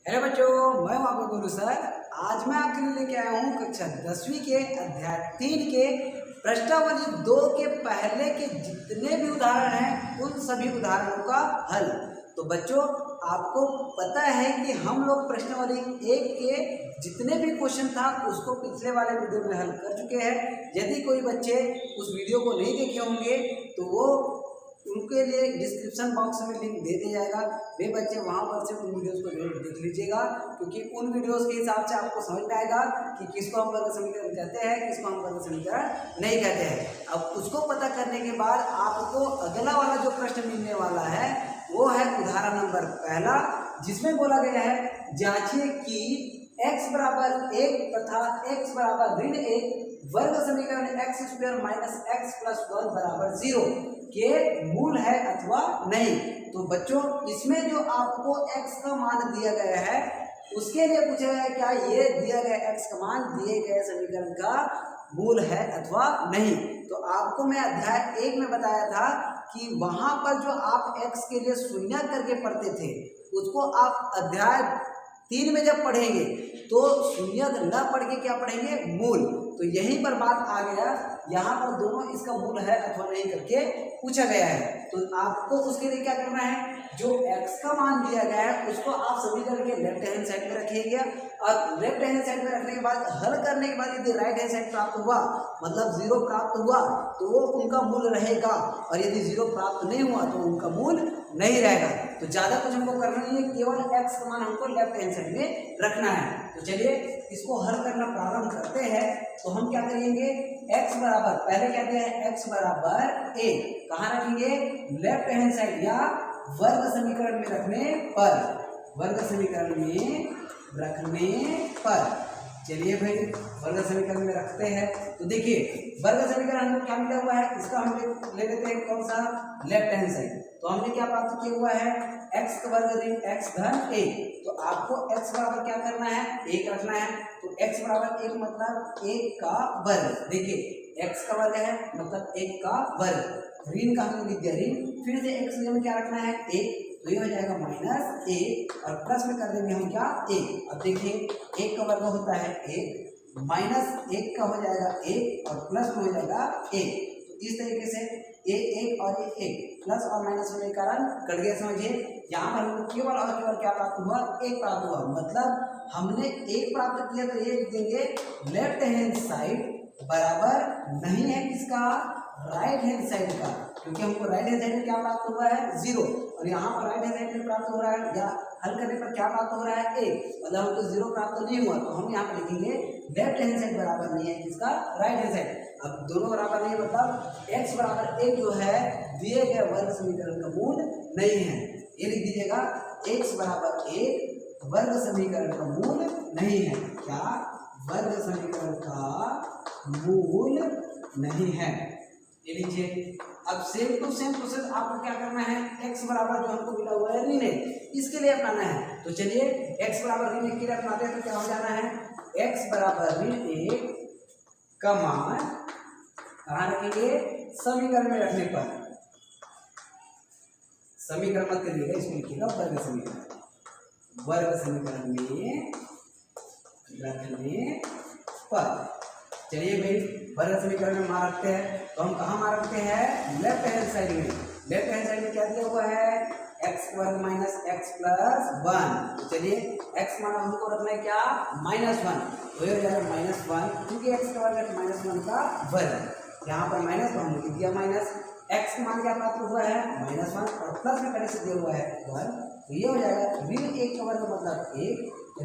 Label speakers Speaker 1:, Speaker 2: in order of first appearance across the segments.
Speaker 1: Hello बच्चों, मैं हूं आपका गुरु सर। आज मैं आपके लिए लेके आया हूं कक्षा 10वीं के अध्याय 3 के प्रश्नावली 2 के पहले के जितने भी उदाहरण हैं उन सभी उदाहरणों का हल। तो बच्चों, आपको पता है कि हम लोग प्रश्नावली 1 के जितने भी क्वेश्चन था उसको पिछले वाले वीडियो में हल कर चुके हैं। यदि कोई बच्चे उस वीडियो को नहीं देखे होंगे तो वो उनके लिए डिस्क्रिप्शन बॉक्स में लिंक दे दिया जाएगा। वे बच्चे वहां पर से उन वीडियोस को जरूर देख लीजिएगा, क्योंकि उन वीडियोस के हिसाब से आपको समझ में आएगा कि किसको हम वर्ग समीकरण कहते हैं, किसको हम वर्ग समीकरण नहीं कहते हैं। अब उसको पता करने के बाद आपको अगला वाला जो प्रश्न मिलने वाला है वो है उदाहरण नंबर पहला, जिसमें बोला गया है जांचिए कि x बराबर 1 तथा x बराबर ऋण 1 वर्ग समीकरण x square minus x plus 1 बराबर 0 के मूल है अथवा नहीं। तो बच्चों, इसमें जो आपको x का मान दिया गया है उसके लिए पूछा गया है क्या ये दिया गया x का मान दिए गए समीकरण का मूल है अथवा नहीं। तो आपको मैं अध्याय 1 में बताया था कि वहां पर जो आप x के लिए शून्य करके पढ़ते थे उसको आप अध्याय 3 में जब पढ़ेंगे तो शून्य न पढ़ के क्या पढ़ेंगे, मूल। तो यहीं पर बात आ गया, यहाँ पर दोनों इसका मूल है अथवा नहीं करके पूछा गया है। तो आपको उसके लिए क्या करना है, जो x का मान दिया गया है उसको आप समीकरण के लेफ्ट हैंड साइड में रखिएगा और लेफ्ट हैंड साइड में रखने के बाद हल करने के बाद यदि राइट हैंड साइड प्राप्त हुआ, मतलब 0 प्राप्त हुआ, तो वो उनका मूल रहेगा, और यदि 0 प्राप्त नहीं हुआ तो उनका मूल नहीं रहेगा। तो ज़्यादा कुछ हमको करना नहीं है, केवल x का मान हमको लेफ्ट हैंड साइड में रखना है। तो चलिए इसको हल करना प्रारंभ करते हैं। तो हम क्या करेंगे, x बराबर, पहले क्या दिया है, x बराबर a कहाँ रखेंगे, लेफ्ट हैंड साइड या वर्ग समीकरण में रखने पर, वर्ग समीकरण में रखने पर। चलिए भाई वर्ग समीकरण में रखते हैं। तो देखिए वर्ग समीकरण हमको क्या मिला हुआ है, इसका हम ले लेते हैं कौन सा, लेफ्ट हैंड साइड। तो हमने क्या प्राप्त किया हुआ है, x का वर्ग ऋण x धन 1। तो आपको x बराबर क्या करना है, 1 रखना है। तो x बराबर 1 मतलब 1 का वर्ग। देखिए x का वर्ग है मतलब 1 का वर्ग, ऋण का हमने लिख दिया ऋण, फिर से x में क्या रखना है, 1। तो ये हो जाएगा माइनस 1 और प्लस में कर देंगे हम क्या, 1। अब देखिए 1 का वर्ग होता है 1, माइनस 1 का हो जाएगा 1 और प्लस में हो जाएगा 1। तो इस तरीके से ये 1 और ये 1 प्लस और माइनस होने के कारण कट गया। समझिए यहाँ पर हमको केवल और केवल क्या प्राप्त हुआ, 1 प्राप्त हुआ। मतलब हमने 1 प्राप्त किया तो ये लिख देंगे लेफ्ट हैंड साइड बराबर नहीं है किसका, राइट हैंड साइड का, क्योंकि हमको राइट हैंड साइड में क्या प्राप्त हुआ है, 0, और यहाँ पर राइट हैंड साइड में प्राप्त हो रहा है या हल करने पर क्या प्राप्त हो रहा है, 1, मतलब हमको 0 प्राप्त नहीं हुआ। तो हम यहाँ पर लिखेंगे लेफ्ट हैंड साइड बराबर नहीं है किसका, राइट हैंड साइड। अब दोनों बराबर नहीं मतलब x बराबर 1 जो है दिए गए वर्ग समीकरण का मूल नहीं है। ये लिख दीजिएगा x बराबर 1 वर्ग समीकरण का मूल नहीं है। क्या, वर्ग समीकरण का मूल नहीं है। ये लीजिए। अब सेम टू सेम प्रोसेस आपको क्या करना है, x बराबर जो हमको मिला हुआ है ऋण 1, इसके लिए अपनाना है। तो चलिए x बराबर ऋण 1 के लिए अपनाते हैं। तो क्या हो जाना है, x बराबर ऋण 1 का मान कहाँ रखेंगे, समीकरण में रखने पर। समीकरण मत करिएगा, इसमें लिखिएगा वर्ग समीकरण, वर्ग समीकरण में रखने पर। चलिए भाई वर्ग समीकरण में मान रखते हैं। तो हम कहाँ मान रखते हैं, लेफ्ट हैंड साइड में। लेफ्ट हैंड साइड में क्या दिया हुआ है, x वर्ग माइनस x प्लस 1। तो चलिए x मान हमको रखना है क्या, -1। तो ये हो जाएगा -1, क्योंकि x का वर्ग है -1 का वर्ग। यहाँ पर माइनस तो हमने लिख दिया माइनस, x मान क्या प्राप्त हुआ है, -1, और प्लस में पहले से दिया हुआ है 1। तो ये हो जाएगा ऋण 1 का वर्ग मतलब 1,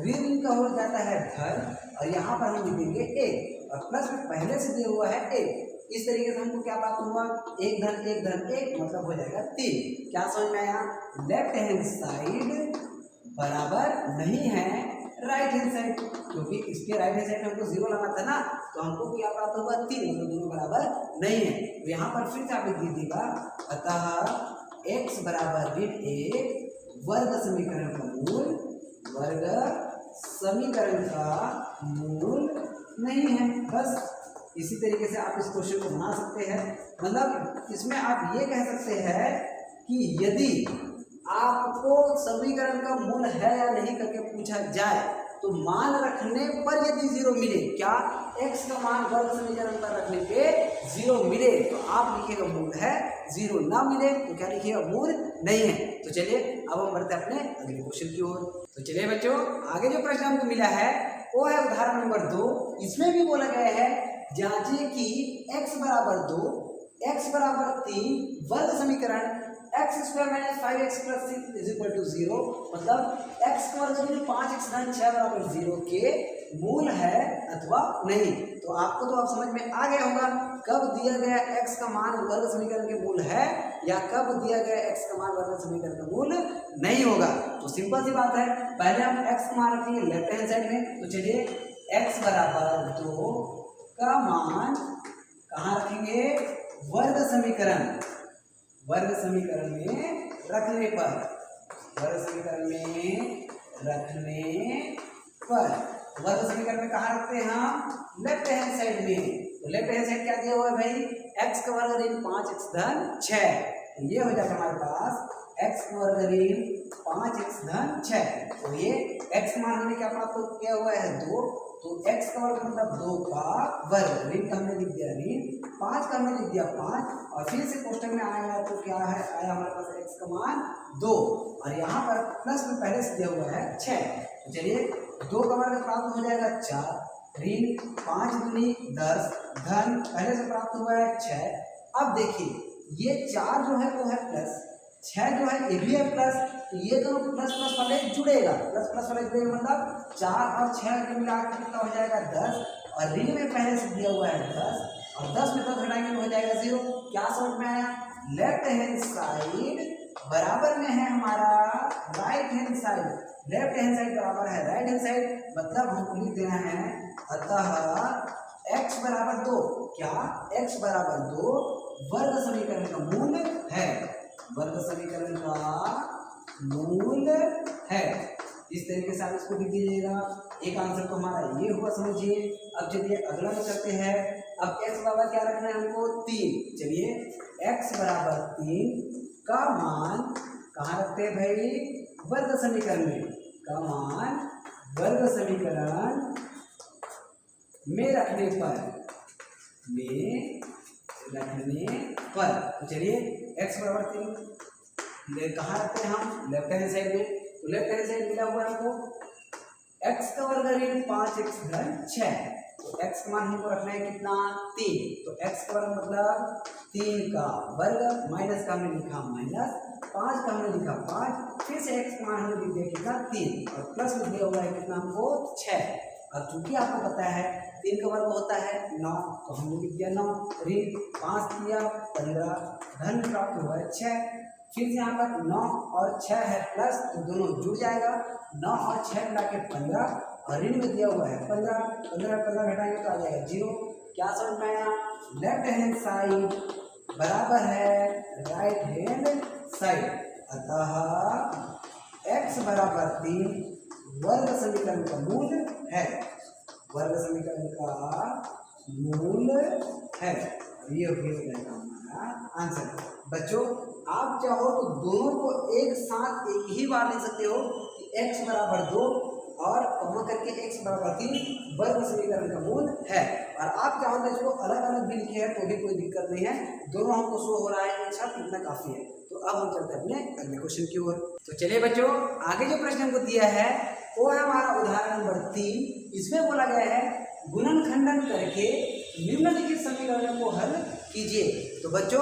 Speaker 1: ऋण का हो जाता है धन, और यहाँ पर हम लिखेंगे 1 और प्लस में पहले से दिया हुआ है 1। इस तरीके से हमको क्या प्राप्त हुआ, 1 धन 1 धन 1 मतलब हो जाएगा 3। क्या समझ में आया, लेफ्ट हैंड साइड बराबर नहीं है राइट हैंड साइड, क्योंकि इसके राइट हैंड साइड में हमको 0 लाना था ना। तो हमको क्या प्राप्त होगा, 3, मतलब दोनों बराबर नहीं है। तो यहाँ पर फिर से आप लिख दीजिएगा, अतः x बराबर ऋण 1 वर्ग समीकरण का मूल, वर्ग समीकरण का मूल नहीं है। बस इसी तरीके से आप इस क्वेश्चन को बना सकते हैं। मतलब इसमें आप ये कह सकते हैं कि यदि आपको समीकरण का मूल है या नहीं करके पूछा जाए तो मान रखने पर यदि जीरो मिले, क्या x का मान वर्ग समीकरण पर रखने पे जीरो मिले तो आप लिखिएगा मूल है, जीरो ना मिले तो क्या लिखिएगा मूल नहीं है। तो चलिए अब हम बढ़ते हैं अपने अगले क्वेश्चन की ओर। तो चलिए बच्चों, आगे जो प्रश्न हमको मिला है वो है उदाहरण नंबर 2। इसमें भी बोला गया है जांचिए कि x बराबर 2, x बराबर 3 वर्ग समीकरण x square minus 5x plus 6 is equal to 0, मतलब x का वर्ग 5x धन 6 बराबर 0 के मूल है अथवा नहीं। तो आपको तो अब समझ में आ गया होगा कब दिया गया x का मान वर्ग समीकरण के मूल है या कब दिया गया x का मान वर्ग समीकरण का मूल नहीं होगा। तो सिंपल सी बात है, पहले हम x का मान रखेंगे लेफ्ट हैंड साइड में। तो चलिए x बराबर 2 का मान कहाँ रखेंगे, वर्ग समीकरण में रखने पर, वर्ग समीकरण में कहाँ रखते हैं हम, लेफ्ट हैंड साइड में। तो लेफ्ट हैंड साइड क्या दिया हुआ है भाई, x का वर्ग ऋण 5x धन 6, तो ये हो जाएगा हमारे पास x का वर्ग ऋण 5x धन 6। तो ये x मान हमने क्या प्राप्त किया हुआ है 2, तो x का वर्ग मतलब 2 का वर्ग, ऋण का हमने लिख दिया ऋण, 5 का हमने लिख दिया 5, और फिर से क्वेश्चन में आया तो क्या है, आया हमारे पास x का मान 2, और यहाँ पर प्लस में पहले से दिया हुआ है 6। तो चलिए 2 का वर्ग प्राप्त हो जाएगा 4, ऋण 5 दूनी 10 धन पहले से प्राप्त हुआ है 6। अब देखिए ये 4 जो है वो है प्लस, 6 जो है ये भी है प्लस, तो ये दोनों प्लस प्लस वाले जुड़ेगा, प्लस प्लस वाले जुड़ेगा, मतलब 4 और 6 के मिला के कितना हो जाएगा 10, और ऋण में पहले से दिया हुआ है 10, और 10 में 10 घटाएंगे तो हो जाएगा 0। क्या समझ में आया, लेफ्ट हैंड साइड बराबर में है हमारा right hand side, left hand side बराबर है राइट हैंड साइड, मतलब हमको लिख देना है अतः x बराबर 2, क्या x बराबर 2 वर्ग समीकरण का मूल है, वर्ग समीकरण का मूल है। इस तरीके से आप इसको लिख दीजिएगा। एक आंसर तो हमारा ये हुआ, समझिए। अब चलिए अगला में करते हैं। अब x बराबर क्या रखना है हमको 3। चलिए x बराबर 3 का मान कहाँ रखते हैं भाई, वर्ग समीकरण में, का मान वर्ग समीकरण में रखने पर, तो चलिए x बराबर 3 कहाँ रखते हैं हम, लेफ्ट हैंड साइड में। तो लेफ्ट हैंड साइड मिला हुआ है हमको x का वर्ग ऋण 5x धन 6, तो x का मान हमको रखना है कितना 3, तो x का वर्ग मतलब 3 का वर्ग, माइनस का हमने लिखा माइनस, 5 का हमने लिखा 5, फिर से x का मान हमने लिख दिया कितना 3, और प्लस में दिया हुआ है कितना हमको 6। अब चूंकि आपको पता है 3 का वर्ग होता है 9, तो हमने लिख दिया 9, ऋण 5 दिया 15, धन प्राप्त हुआ है 6, फिर यहाँ पर 9 और 6 है प्लस, तो दोनों जुड़ जाएगा, 9 और 6 मिला के 15, और ऋण में दिया हुआ है 15, 15 घटाएंगे तो आ जाएगा 0। क्या समझ में आया, लेफ्ट हैंड साइड बराबर है राइट हैंड साइड, अतः x बराबर 3 वर्ग समीकरण का मूल है, वर्ग समीकरण का मूल है। ये हो जाएगा हमारा आंसर। बच्चों आप चाहो तो दोनों को एक साथ एक ही बार ले सकते हो कि x बराबर 2 और कॉमा करके x बराबर 3 वर्ग समीकरण का मूल है, और आप चाहो तो इसको अलग अलग भी लिखे हैं तो भी कोई दिक्कत नहीं है, दोनों हमको शो हो रहा है एक साथ, इतना काफी है। तो अब हम चलते हैं अपने अगले क्वेश्चन की ओर। तो चलिए बच्चों, आगे जो प्रश्न हमको दिया है वो है हमारा उदाहरण नंबर 3। इसमें बोला गया है गुणनखंडन करके निम्नलिखित समीकरणों को हल कीजिए। तो बच्चों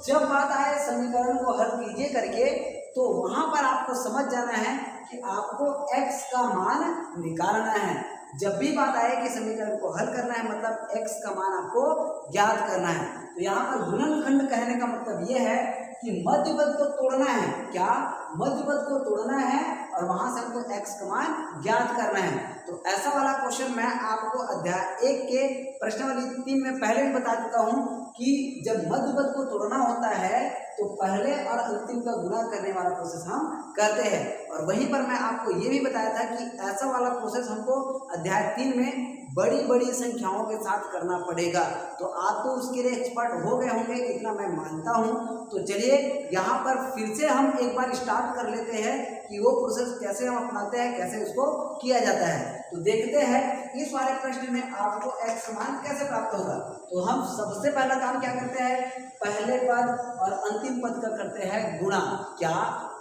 Speaker 1: जब बात आए समीकरण को हल कीजिए करके, तो वहां पर आपको समझ जाना है कि आपको x का मान निकालना है। जब भी बात आए कि समीकरण को हल करना है मतलब x का मान आपको ज्ञात करना है। तो यहाँ पर गुणनखंड कहने का मतलब ये है कि मध्यपद को तोड़ना है, क्या मध्यपद को तोड़ना है और वहां से हमको x का मान ज्ञात करना है। तो ऐसा वाला क्वेश्चन मैं आपको अध्याय 1 के प्रश्नावली 3 में पहले भी बता चुका हूं कि जब मध्यपद को तोड़ना होता है तो पहले और अंतिम का गुणा करने वाला प्रोसेस हम करते हैं। और वहीं पर मैं आपको ये भी बताया था कि ऐसा वाला प्रोसेस हमको अध्याय 3 में बड़ी बड़ी संख्याओं के साथ करना पड़ेगा। तो आप तो उसके लिए एक्सपर्ट हो गए होंगे, इतना मैं मानता हूँ। तो चलिए यहाँ पर फिर से हम एक बार स्टार्ट कर लेते हैं कि वो प्रोसेस कैसे हम अपनाते हैं, कैसे उसको किया जाता है। तो देखते हैं इस वाले प्रश्न में आपको x मान कैसे प्राप्त होगा। तो हम सबसे पहला काम क्या करते हैं, पहले पद और अंतिम पद का करते हैं गुणा। क्या,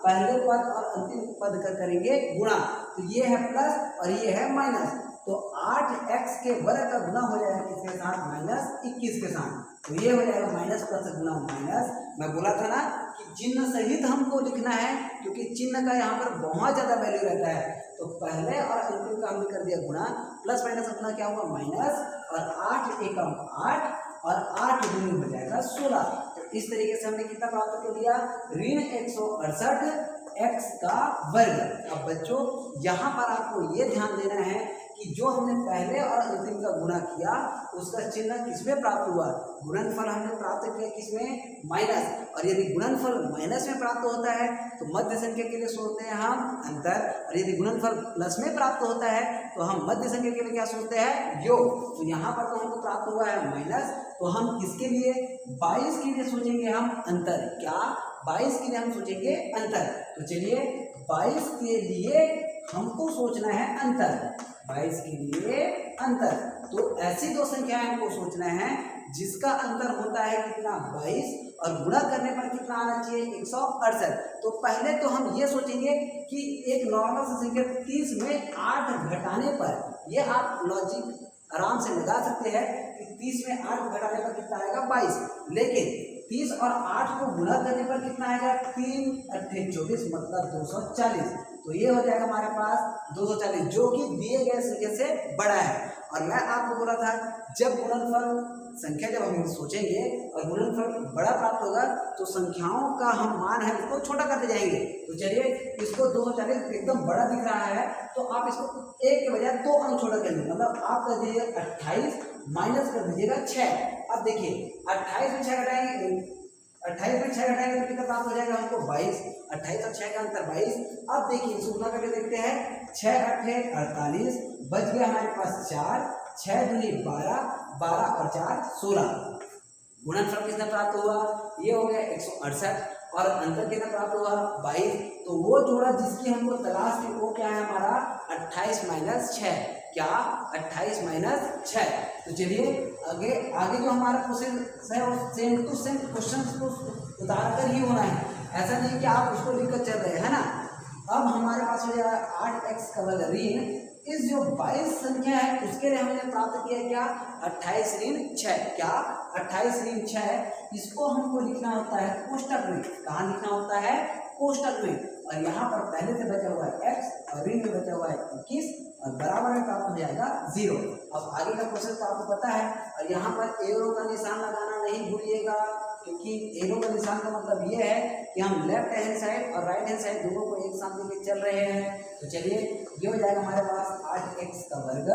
Speaker 1: पहले पद और अंतिम पद का करेंगे गुणा। तो ये है प्लस और ये है माइनस। तो 8x के वर्ग का गुना हो जाएगा किसके साथ, -21 के साथ। तो ये हो जाएगा माइनस प्लस गुना माइनस। मैं बोला था ना कि चिन्ह सहित हमको लिखना है, क्योंकि चिन्ह का यहाँ पर बहुत ज़्यादा वैल्यू रहता है। तो पहले और अंतिम का हमने कर दिया गुणा, प्लस माइनस अपना क्या हुआ माइनस, और 8 एकम 8 और 8 दूनी हो जाएगा 16। तो इस तरीके से हमने कितना प्राप्त कर दिया, ऋण 168 x का वर्ग। अब बच्चों यहाँ पर आपको ये ध्यान देना है कि जो हमने पहले और अंतिम का गुणा किया उसका चिन्ह किसमें प्राप्त हुआ, गुणनफल हमने प्राप्त किया किसमें, माइनस। और यदि गुणनफल माइनस में प्राप्त होता है तो मध्य संख्या के लिए सोचते हैं हम अंतर, और यदि गुणनफल प्लस में प्राप्त होता है तो हम मध्य संख्या के लिए क्या सोचते हैं, योग। तो यहाँ पर तो हमको प्राप्त हुआ है माइनस, तो हम किसके लिए 22 के लिए सोचेंगे हम अंतर। क्या, 22 के लिए हम सोचेंगे अंतर। तो चलिए 22 के लिए हमको सोचना है अंतर, 22 के लिए अंतर। तो ऐसी दो संख्याएं हमको सोचना है जिसका अंतर होता है कितना 22, और गुणा करने पर कितना आना चाहिए 168। तो पहले तो हम ये सोचेंगे कि एक नॉर्मल संख्या 30 में 8 घटाने पर, ये आप लॉजिक आराम से लगा सकते हैं कि 30 में 8 घटाने पर कितना आएगा 22। लेकिन 30 और 8 को गुणा करने पर कितना आएगा, 3 8 24 मतलब 240। तो ये हो जाएगा हमारे पास 240, जो कि दिए गए संख्या से बड़ा है। और मैं आपको बोला था जब गुणनफल संख्या जब हम सोचेंगे और गुणनफल बड़ा प्राप्त होगा तो संख्याओं का हम मान है उसको छोटा करते जाएंगे। तो चलिए इसको 240 एकदम बड़ा दिख रहा है, तो आप इसको 1 के बजाय 2 अंक छोटा कर दीजिए, मतलब आप कर दीजिए 28 माइनस कर दीजिएगा 6। अब देखिए 28 में 6 घटाएंगे, 28 में 6 घटाएंगे तो कितना प्राप्त हो जाएगा हमको 22। 28 और 6 का अंतर 22। अब देखिए इसको गुणा करके देखते हैं, 6 8 48, बच गया हमारे पास 4, 6 दूनी 12, 12 और 4 16। गुणनफल कितना प्राप्त हुआ, ये हो गया 168, और अंतर कितना प्राप्त हुआ 22। तो वो जोड़ा जिसकी हमको तलाश थी वो क्या है हमारा 28 माइनस 6। क्या, 28 माइनस 6। तो चलिए आगे आगे जो हमारा प्रोसेस है वो सेम टू सेम क्वेश्चन को उतार कर ही होना है, ऐसा नहीं कि आप उसको लिखकर चल रहे हैं ना। अब हमारे पास हो जाएगा 8x का वर्ग ऋण इस जो 22 संख्या है उसके लिए हमने प्राप्त किया क्या 28 ऋण 6। क्या, 28 ऋण 6। इसको हमको लिखना होता है कोष्टक में। कहाँ लिखना होता है, कोष्टक में। और यहाँ पर पहले से बचा हुआ है x और ऋण में बचा हुआ है 21 और बराबर में प्राप्त हो जाएगा 0। अब आगे का प्रोसेस तो आपको पता है। और यहाँ पर एरो का निशान लगाना नहीं भूलिएगा, क्योंकि एरो का निशान का मतलब ये है कि हम लेफ्ट हैंड साइड और राइट हैंड साइड दोनों को एक साथ लेके चल रहे हैं। तो चलिए ये हो जाएगा हमारे पास 8x का वर्ग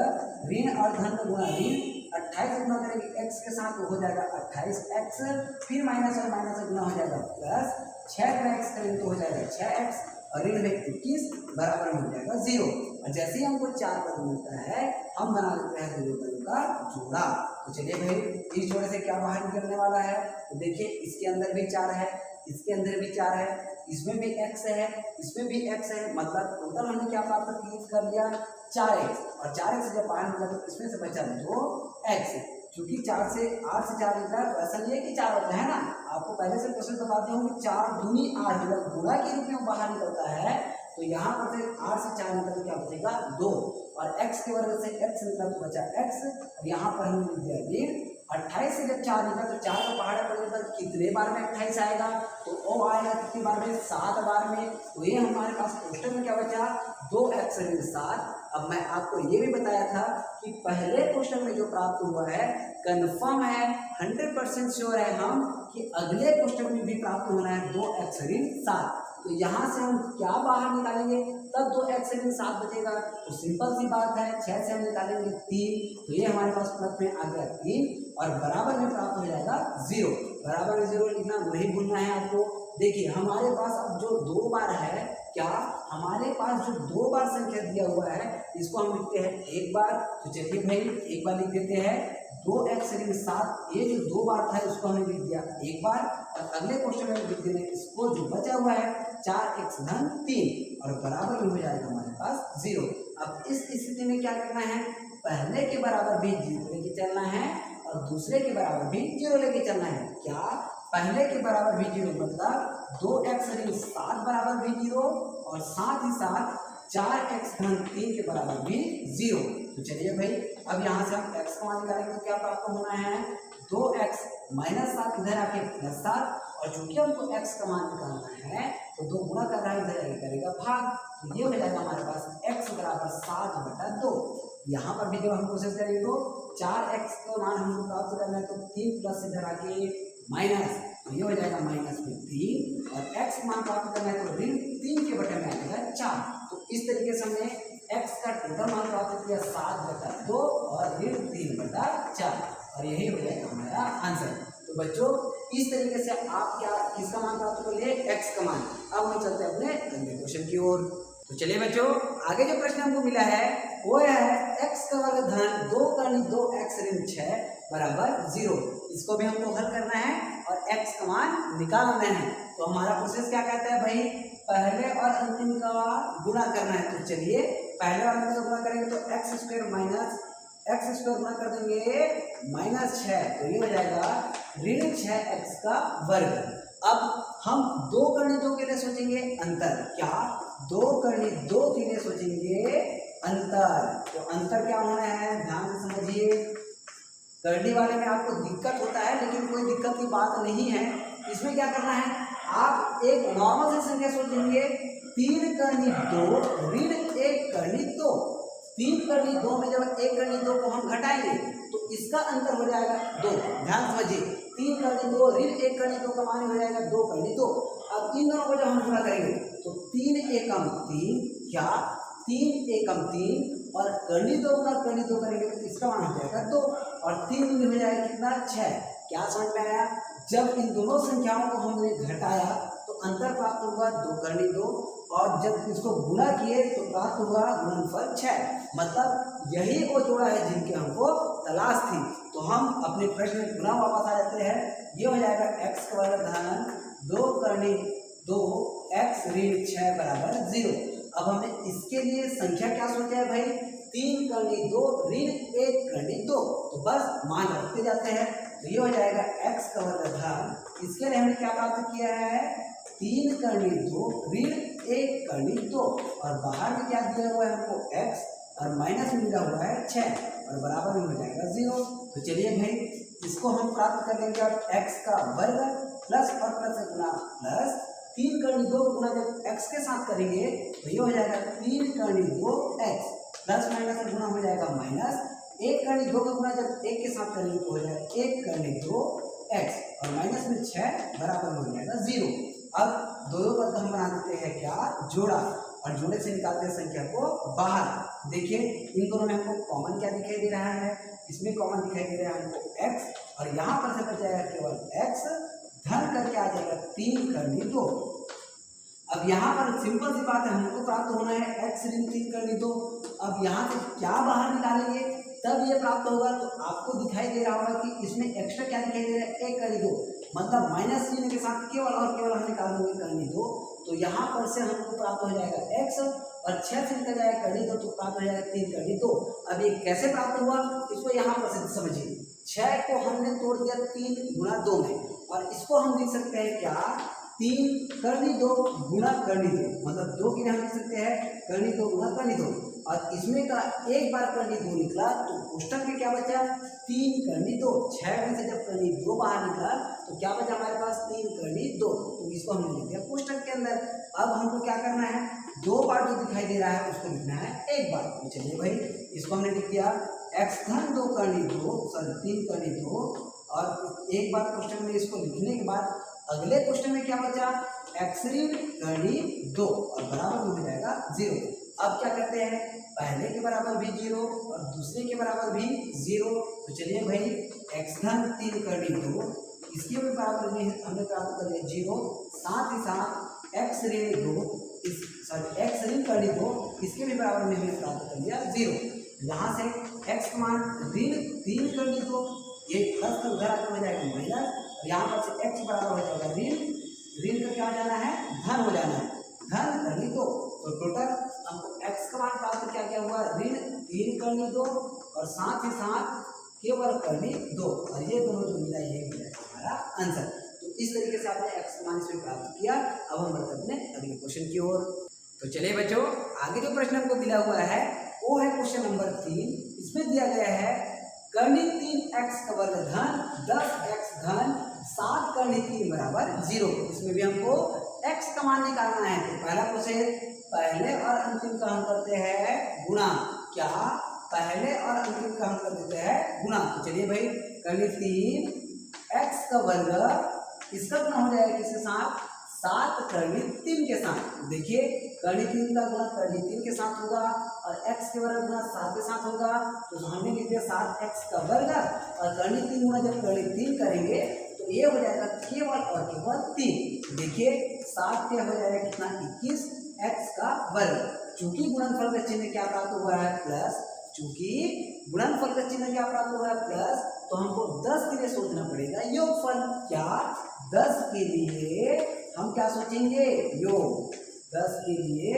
Speaker 1: ऋण और धन का गुणा ऋण 28 गुना करेंगे x के साथ तो हो जाएगा 28x, फिर माइनस और माइनस से गुना हो जाएगा प्लस 6 का x करेंगे तो हो जाएगा 6x और ऋण में 21 बराबर में हो जाएगा 0। और जैसे ही हमको 4 पद मिलता है हम बना लेते हैं दोनों पदों का जोड़ा। तो चलिए भाई इस जोड़े से क्या बाहर निकलने वाला है, तो देखिए इसके अंदर भी 4 है, इसके अंदर भी 4 है, इसमें भी x है, इसमें भी x है, मतलब टोटल हमने क्या प्राप्त कर लिया 4x। और 4x जब बाहर निकला तो इसमें से बचा 2x। क्योंकि 4 से 8 से 4 निकला तो ऐसा नहीं है कि 4 होता है ना, आपको पहले से क्वेश्चन बताते हूँ कि 4 दूनी 8 जब गुणा के रूप में बाहर निकलता है तो यहाँ पर से 8 से 4 निकल तो क्या बचेगा 2, और x के वर्ग से x निकला तो बचा x। और यहाँ पर हमने लिख दिया ऋण 28 से जब 4 निकला तो 4 का पहाड़ा पड़ने पर कितने बार में 28 आएगा, तो ओ आएगा कितनी बार में 7 बार में। तो ये हमारे पास कोष्टक में क्या बचा 2x ऋण 7। अब मैं आपको ये भी बताया था कि पहले क्वेश्चन में जो प्राप्त हुआ है कंफर्म है, 100% श्योर है हम कि अगले क्वेश्चन में भी प्राप्त होना है 2x ऋण 7। तो यहाँ से हम क्या बाहर निकालेंगे, तब तो x ऋण 7 बचेगा। तो सिंपल सी बात है, 6 से हम निकालेंगे 3, तो ये हमारे पास प्लस में आ गया 3 और बराबर में प्राप्त हो जाएगा 0। बराबर में 0 लिखना नहीं भूलना है आपको। देखिए हमारे पास अब जो 2 बार है, क्या हमारे पास जो 2 बार संख्या दिया हुआ है इसको हम लिखते हैं एक बार। तो चलिए भाई एक बार लिख देते हैं 2x ऋण 7, ये जो 2 बार था इसको हमने लिख दिया एक बार, और अगले क्वेश्चन में लिख देंगे इसको जो बचा हुआ है 4x धन 3 और बराबर में हो जाएगा हमारे पास 0। अब इस स्थिति में क्या करना है, पहले के बराबर भी 0 लेके चलना है और दूसरे के बराबर भी 0 लेके चलना है। क्या पहले के बराबर भी 0 मतलब 2x ऋण 7 बराबर भी 0 और साथ ही साथ 4x धन 3 के बराबर भी 0। तो चलिए भाई अब यहाँ से हम x का मान निकालेंगे तो क्या प्राप्त होना है, 2x माइनस 7 इधर आके प्लस 7, और चूंकि हमको x का मान निकालना है तो 2 गुणा कर रहा है इधर आगे करेगा भाग, तो ये हो जाएगा हमारे पास x बराबर 7/2। यहाँ पर भी जब हम प्रोसेस करेंगे तो 4x का मान हमको प्राप्त करना है तो 3 प्लस इधर आके माइनस, तो ये हो जाएगा माइनस में 3, और x मान प्राप्त करना है तो ऋण 3 के बटे में आ जाएगा 4। तो इस तरीके से हमने x का टोटल मान प्राप्त किया 7/2 और ऋण 3/4, और यही हो जाएगा हमारा आंसर। तो बच्चों इस तरीके से आप क्या किसका मान प्राप्त कर लिए, x का मान। अब हम चलते हैं अपने अगले क्वेश्चन की ओर। तो चलिए बच्चों आगे जो प्रश्न हमको मिला है वो है x का वर्ग धन 2 कर्णी 2x ऋण 6 बराबर 0। इसको भी हमको हल करना है और x का मान निकालना है। तो हमारा प्रोसेस क्या कहता है भाई, पहले और अंतिम का गुणा करना है। तो चलिए पहले और अंतिम का गुणा करेंगे तो x² माइनस x² गुणा कर देंगे -6, तो ये हो जाएगा ऋण 6x का वर्ग। अब हम 2 कर्णी 2 के लिए सोचेंगे अंतर, क्या 2 कर्णी 2 के लिए सोचेंगे अंतर। तो अंतर क्या होना है, ध्यान से समझिए। कर्णी वाले में आपको दिक्कत होता है लेकिन कोई दिक्कत की बात नहीं है। इसमें क्या करना है, आप एक नॉर्मल से संख्या सोचेंगे 3 कर्णी 2 ऋण 1 कर्णी 2। 3 कर्णी 2 में जब 1 कर्णी 2 को हम घटाएंगे तो इसका अंतर हो जाएगा 2। ध्यान समझिए, 3 कर्णी 2 ऋण 1 कर्णी 2 का मान हो जाएगा 2 कर्णी 2। अब इन दोनों को जब हम गुणा करेंगे तो 3 एकम 3, क्या 3 एकम 3, और कर्णी 2 गुणा कर्णी 2 करेंगे तो इसका मान हो जाएगा 2, और 3 दूनी हो जाएगा कितना 6। क्या समझ में आया, जब इन दोनों संख्याओं को हमने घटाया तो अंतर प्राप्त हुआ 2 कर्णी 2, और जब इसको गुणा किए तो प्राप्त हुआ गुणनफल 6। मतलब यही वो जोड़ा है जिनके हमको तलाश थी। तो हम अपने प्रश्न में पुनः वापस आ जाते हैं। ये हो जाएगा x का वर्ग धन 2 कर्णी 2x ऋण 6 बराबर 0। अब हमने इसके लिए संख्या क्या सोचा है भाई, 3 कर्णी 2 ऋण 1 कर्णी 2, तो बस मान रखते जाते हैं। तो ये हो जाएगा x का वर्ग धन, इसके लिए हमने क्या प्राप्त किया है, 3 कर्णी 2 ऋण 1 कर्णी 2, और बाहर में क्या दिया हुआ है हमको x, और माइनस में मिला हुआ है 6, और बराबर में हो जाएगा 0। तो चलिए भाई इसको हम प्राप्त कर लेंगे अब x का वर्ग प्लस और प्लस से गुणा प्लस 3 कर्णी 2 गुणा जब x के साथ करेंगे तो ये हो जाएगा 3 कर्णी 2x, प्लस माइनस से गुणा हो जाएगा माइनस 1 कर्णी 2 का गुणा जब 1 के साथ करेंगे तो हो जाएगा 1 कर्णी 2x, और माइनस में 6 बराबर में हो जाएगा 0। अब दोनों पद हम बना देते हैं क्या, जोड़ा, और जोड़े से निकालते हैं संख्या को बाहर। देखिए इन दोनों में हमको कॉमन क्या दिखाई दे रहा है, इसमें कॉमन दिखाई दे रहा है हमको x, और यहाँ पर से बच जाएगा केवल x, धन करके आ जाएगा 3 कर्णी 2। अब यहाँ पर सिंपल सी बात है, हमको प्राप्त होना है x ऋण 3 कर्णी 2। अब यहाँ से क्या बाहर निकालेंगे तब ये प्राप्त होगा, तो आपको दिखाई दे रहा होगा कि इसमें एक्स्ट्रा क्या दिखाई दे रहा है, 1 कर्णी 2, मतलब माइनस चिन्ह के साथ केवल और केवल हम निकाल देंगे कर्णी 2। तो यहाँ पर से हमको प्राप्त हो जाएगा x, और 6 से निकल जाएगा कर्णी 2 तो प्राप्त हो जाएगा 3 कर्णी 2। अब ये कैसे प्राप्त हुआ, इसको यहाँ पर से समझिए। 6 को हमने तोड़ दिया 3 गुणा 2 में, और इसको हम लिख सकते हैं क्या, 3 कर्णी 2 गुणा कर्णी 2, मतलब 2 के लिए हम लिख सकते हैं कर्णी 2 गुणा कर्णी 2, और इसमें का एक बार कर्णी 2 निकला तो कोष्टक में क्या बचा, 3 कर्णी 2। 6 में से जब कर्णी 2 बाहर निकला तो क्या बचा हमारे पास, 3 कर्णी 2, तो इसको हमने लिख दिया कोष्टक के अंदर। अब हमको क्या करना है, 2 बार जो दिखाई दे रहा है उसको लिखना है एक बार। तो चलिए भाई इसको हमने लिख दिया x धन 3 कर्णी 2, और एक बार क्वेश्चन में इसको लिखने के बाद अगले क्वेश्चन में क्या बचा, x ऋण कर्णी 2 और बराबर में हो जाएगा 0। अब क्या करते हैं, पहले के बराबर भी 0 और दूसरे के बराबर भी 0। तो चलिए भाई x धन 3 कर्णी 2 इसके भी बराबर में हमने प्राप्त कर लिया 0, साथ ही साथ x ऋण 2 x ऋण कर्णी 2 इसके भी बराबर में हमने प्राप्त कर लिया 0। यहाँ से x का मान ऋण 3 कर्णी 2 ये प्लस का उधर आगे हो जाएगा माइनस, और यहाँ पर से x बराबर हो जाएगा ऋण का क्या हो जाना है, धन हो जाना है, धन कर्णी 2। तो टोटल हमको x का मान प्राप्त क्या हुआ, ऋण 3 कर्णी 2 और साथ ही साथ केवल कर्णी 2, और ये दोनों जो मिला ये मिला हमारा आंसर। तो इस तरीके से आपने x का मान इसमें प्राप्त किया। अब हम बढ़ते अपने अगले क्वेश्चन की ओर। तो चलिए बच्चों, आगे जो प्रश्न हमको मिला हुआ है वो है क्वेश्चन नंबर 3। इसमें दिया गया है कर्णी 3x का वर्ग धन 10x धन 7 कर्णी 3 बराबर 0। इसमें भी हमको x का मान निकालना है। तो पहला प्रोसेस, पहले और अंतिम का हम करते हैं गुणा। क्या, पहले और अंतिम का हम कर देते हैं गुणा। तो चलिए भाई, कर्णी 3x का वर्ग इसका गुणा हो जाएगा किसके साथ, 7 कर्णी 3 के साथ। देखिए कर्णी 3 का गुणा कर्णी 3 के साथ होगा और x के वर्ग गुणा 7 के साथ होगा। तो हमने लिख दिया 7x का वर्ग और कर्णी 3 गुणा जब कर्णी 3 करेंगे तो ये हो जाएगा केवल और केवल 3। देखिए 7 के हो जाएगा कितना, 21 x का वर्ग। चूंकि गुणनफल का चिन्ह क्या प्राप्त हुआ है, प्लस। चूंकि गुणनफल का चिन्ह क्या प्राप्त हुआ है, प्लस, तो हमको 10 के लिए सोचना पड़ेगा योगफल। क्या, 10 के लिए हम क्या सोचेंगे, योग। 10 के लिए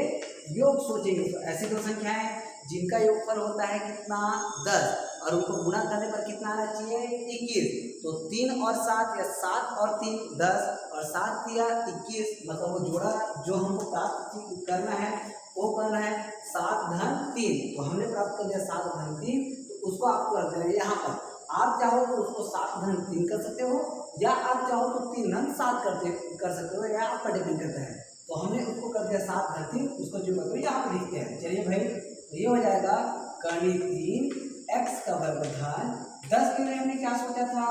Speaker 1: योग सोचेंगे। तो ऐसी दो संख्याएं जिनका योगफल होता है कितना, 10, और उनको गुणा करने पर कितना आना चाहिए, 21। तो 3 और 7 या 7 और 3 10 और 7 या 21, मतलब वो जोड़ा जो हमको प्राप्त करना है वो करना है 7 धन 3। तो हमने प्राप्त कर लिया 7 धन 3। तो उसको आपको कर देना है यहाँ पर। आप चाहो तो उसको 7 धन 3 कर सकते हो, या आप चाहो तो 3 धन 7 कर सकते हो, या आप पर डिपेंड करता है। तो हमने उसको कर दिया 7 धन 3, उसको जो मतलब यहाँ पर लिखते हैं। चलिए भाई, तो ये हो जाएगा कर्णी 3x का वर्ग धन 10 के लिए हमने क्या सोचा था,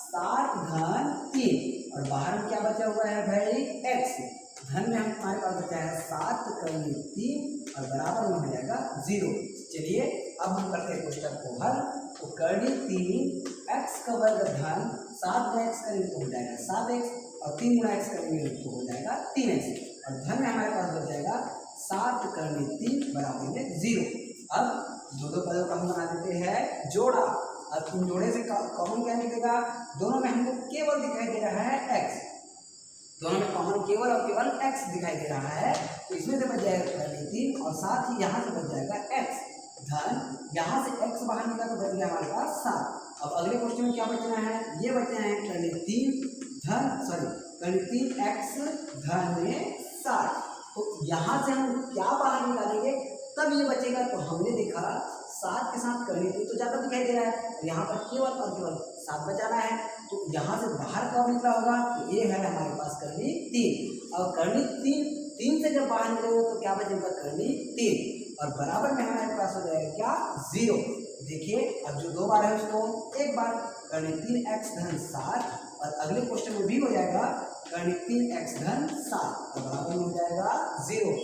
Speaker 1: 7 धन 3, और बाहर में क्या बचा हुआ है भाई, x। धन में हमारे पास बचा है 7 कर्णी 3 और बराबर में हो जाएगा 0। चलिए अब हम करते हैं क्वेश्चन को हल। तो कर्णी 3x का वर्ग धन 7 गुणा x करेंगे तो हो जाएगा 7x, और 3 गुणा x करेंगे तो हो जाएगा 3x, और धन में हमारे पास बच जाएगा 7 कर्णी 3 बराबर में 0। अब दो पदों का हम बना देते हैं जोड़ा। अब इन जोड़े से कॉमन क्या निकलेगा, दोनों में हमको केवल दिखाई दे रहा है x, दोनों में कॉमन केवल और केवल x दिखाई दे रहा है। तो इसमें से बच जाएगा कर्णी 3 और साथ ही यहाँ से बच जाएगा x धन, यहाँ से x बाहर निकला तो बच गया हमारे पास 7। अब अगले क्वेश्चन में क्या बचना है, ये बचना है कर्णी 3x धन में 7। तो यहाँ से हम क्या बाहर निकालेंगे तब ये बचेगा। तो हमने देखा 7 के साथ कर्णी 3 तो ज़्यादा दिखाई दे रहा है, यहाँ पर केवल और केवल 7 बचाना है। तो यहाँ से बाहर कब निकला होगा, तो ये है हमारे पास कर्णी 3, और कर्णी 3 से जब बाहर निकलेगा तो क्या बचेगा, कर्णी 3, और बराबर में हमारे पास हो जाएगा क्या, 0। देखिए अब जो 2 बार है उसको एक बार, कर्णी 3x धन 7, और अगले क्वेश्चन में भी हो जाएगा कर्णी 3x धन 7 और बराबर में हो जाएगा 0।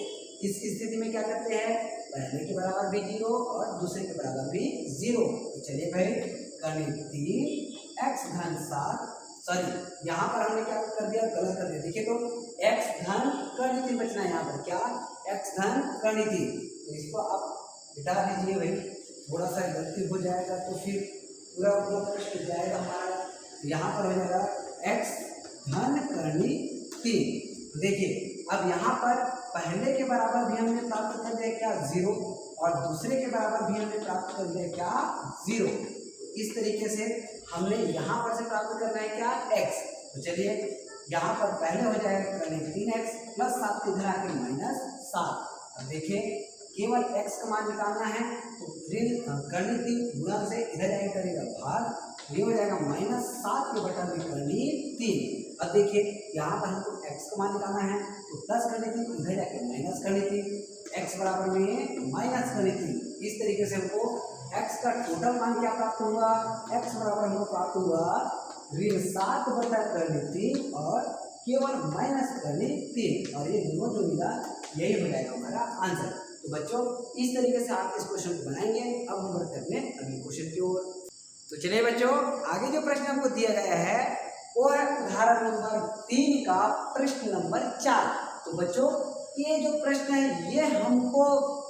Speaker 1: इस स्थिति में क्या करते हैं, पहले के बराबर भी 0 और दूसरे के बराबर भी 0। तो चलिए भाई, कर्णी 3x धन 7, सॉरी यहाँ पर हमने क्या कर दिया, गलत कर दिया। देखिए तो x धन कर्णी 3 बचना है, यहाँ पर क्या, x धन कर्णी 3। तो इसको आप मिटा दीजिए भाई, थोड़ा सा गलती हो जाएगा तो फिर पूरा प्रश्न जाएगा हमारा। तो यहाँ पर हो जाएगा x धन कर्णी 3। तो देखिए अब यहाँ पर पहले के बराबर भी हमने प्राप्त कर दिया क्या, 0, और दूसरे के बराबर भी हमने प्राप्त कर दिया क्या, 0। इस तरीके से हमने यहाँ पर से प्राप्त करना है क्या, x। तो चलिए यहाँ पर पहले हो जाएगा कर्णी 3x प्लस 7 के इधर आके -7। अब देखिए केवल x का मान निकालना है, तो कर्णी 3 गुणा से इधर जाके करेगा भाग, ये हो जाएगा -7 के बटा में कर्णी 3। अब देखिए यहाँ पर हमको x का मान निकालना है, तो प्लस कर्णी 3 इधर जाके माइनस कर्णी 3, x बराबर में माइनस कर्णी 3। इस तरीके से हमको x का टोटल मान क्या प्राप्त हुआ, x बराबर हमको प्राप्त हुआ ऋण 7 बटा कर्णी 3 और केवल माइनस करनी 3, और ये दोनों जो मिला यही हो जाएगा हमारा आंसर। तो बच्चों इस तरीके से आप इस क्वेश्चन को बनाएंगे। अब हम बढ़ते अपने अगले क्वेश्चन की ओर। तो चलिए बच्चों, आगे जो प्रश्न हमको दिया गया है वो है उदाहरण नंबर 3 का प्रश्न नंबर 4। तो बच्चों ये जो प्रश्न है ये हमको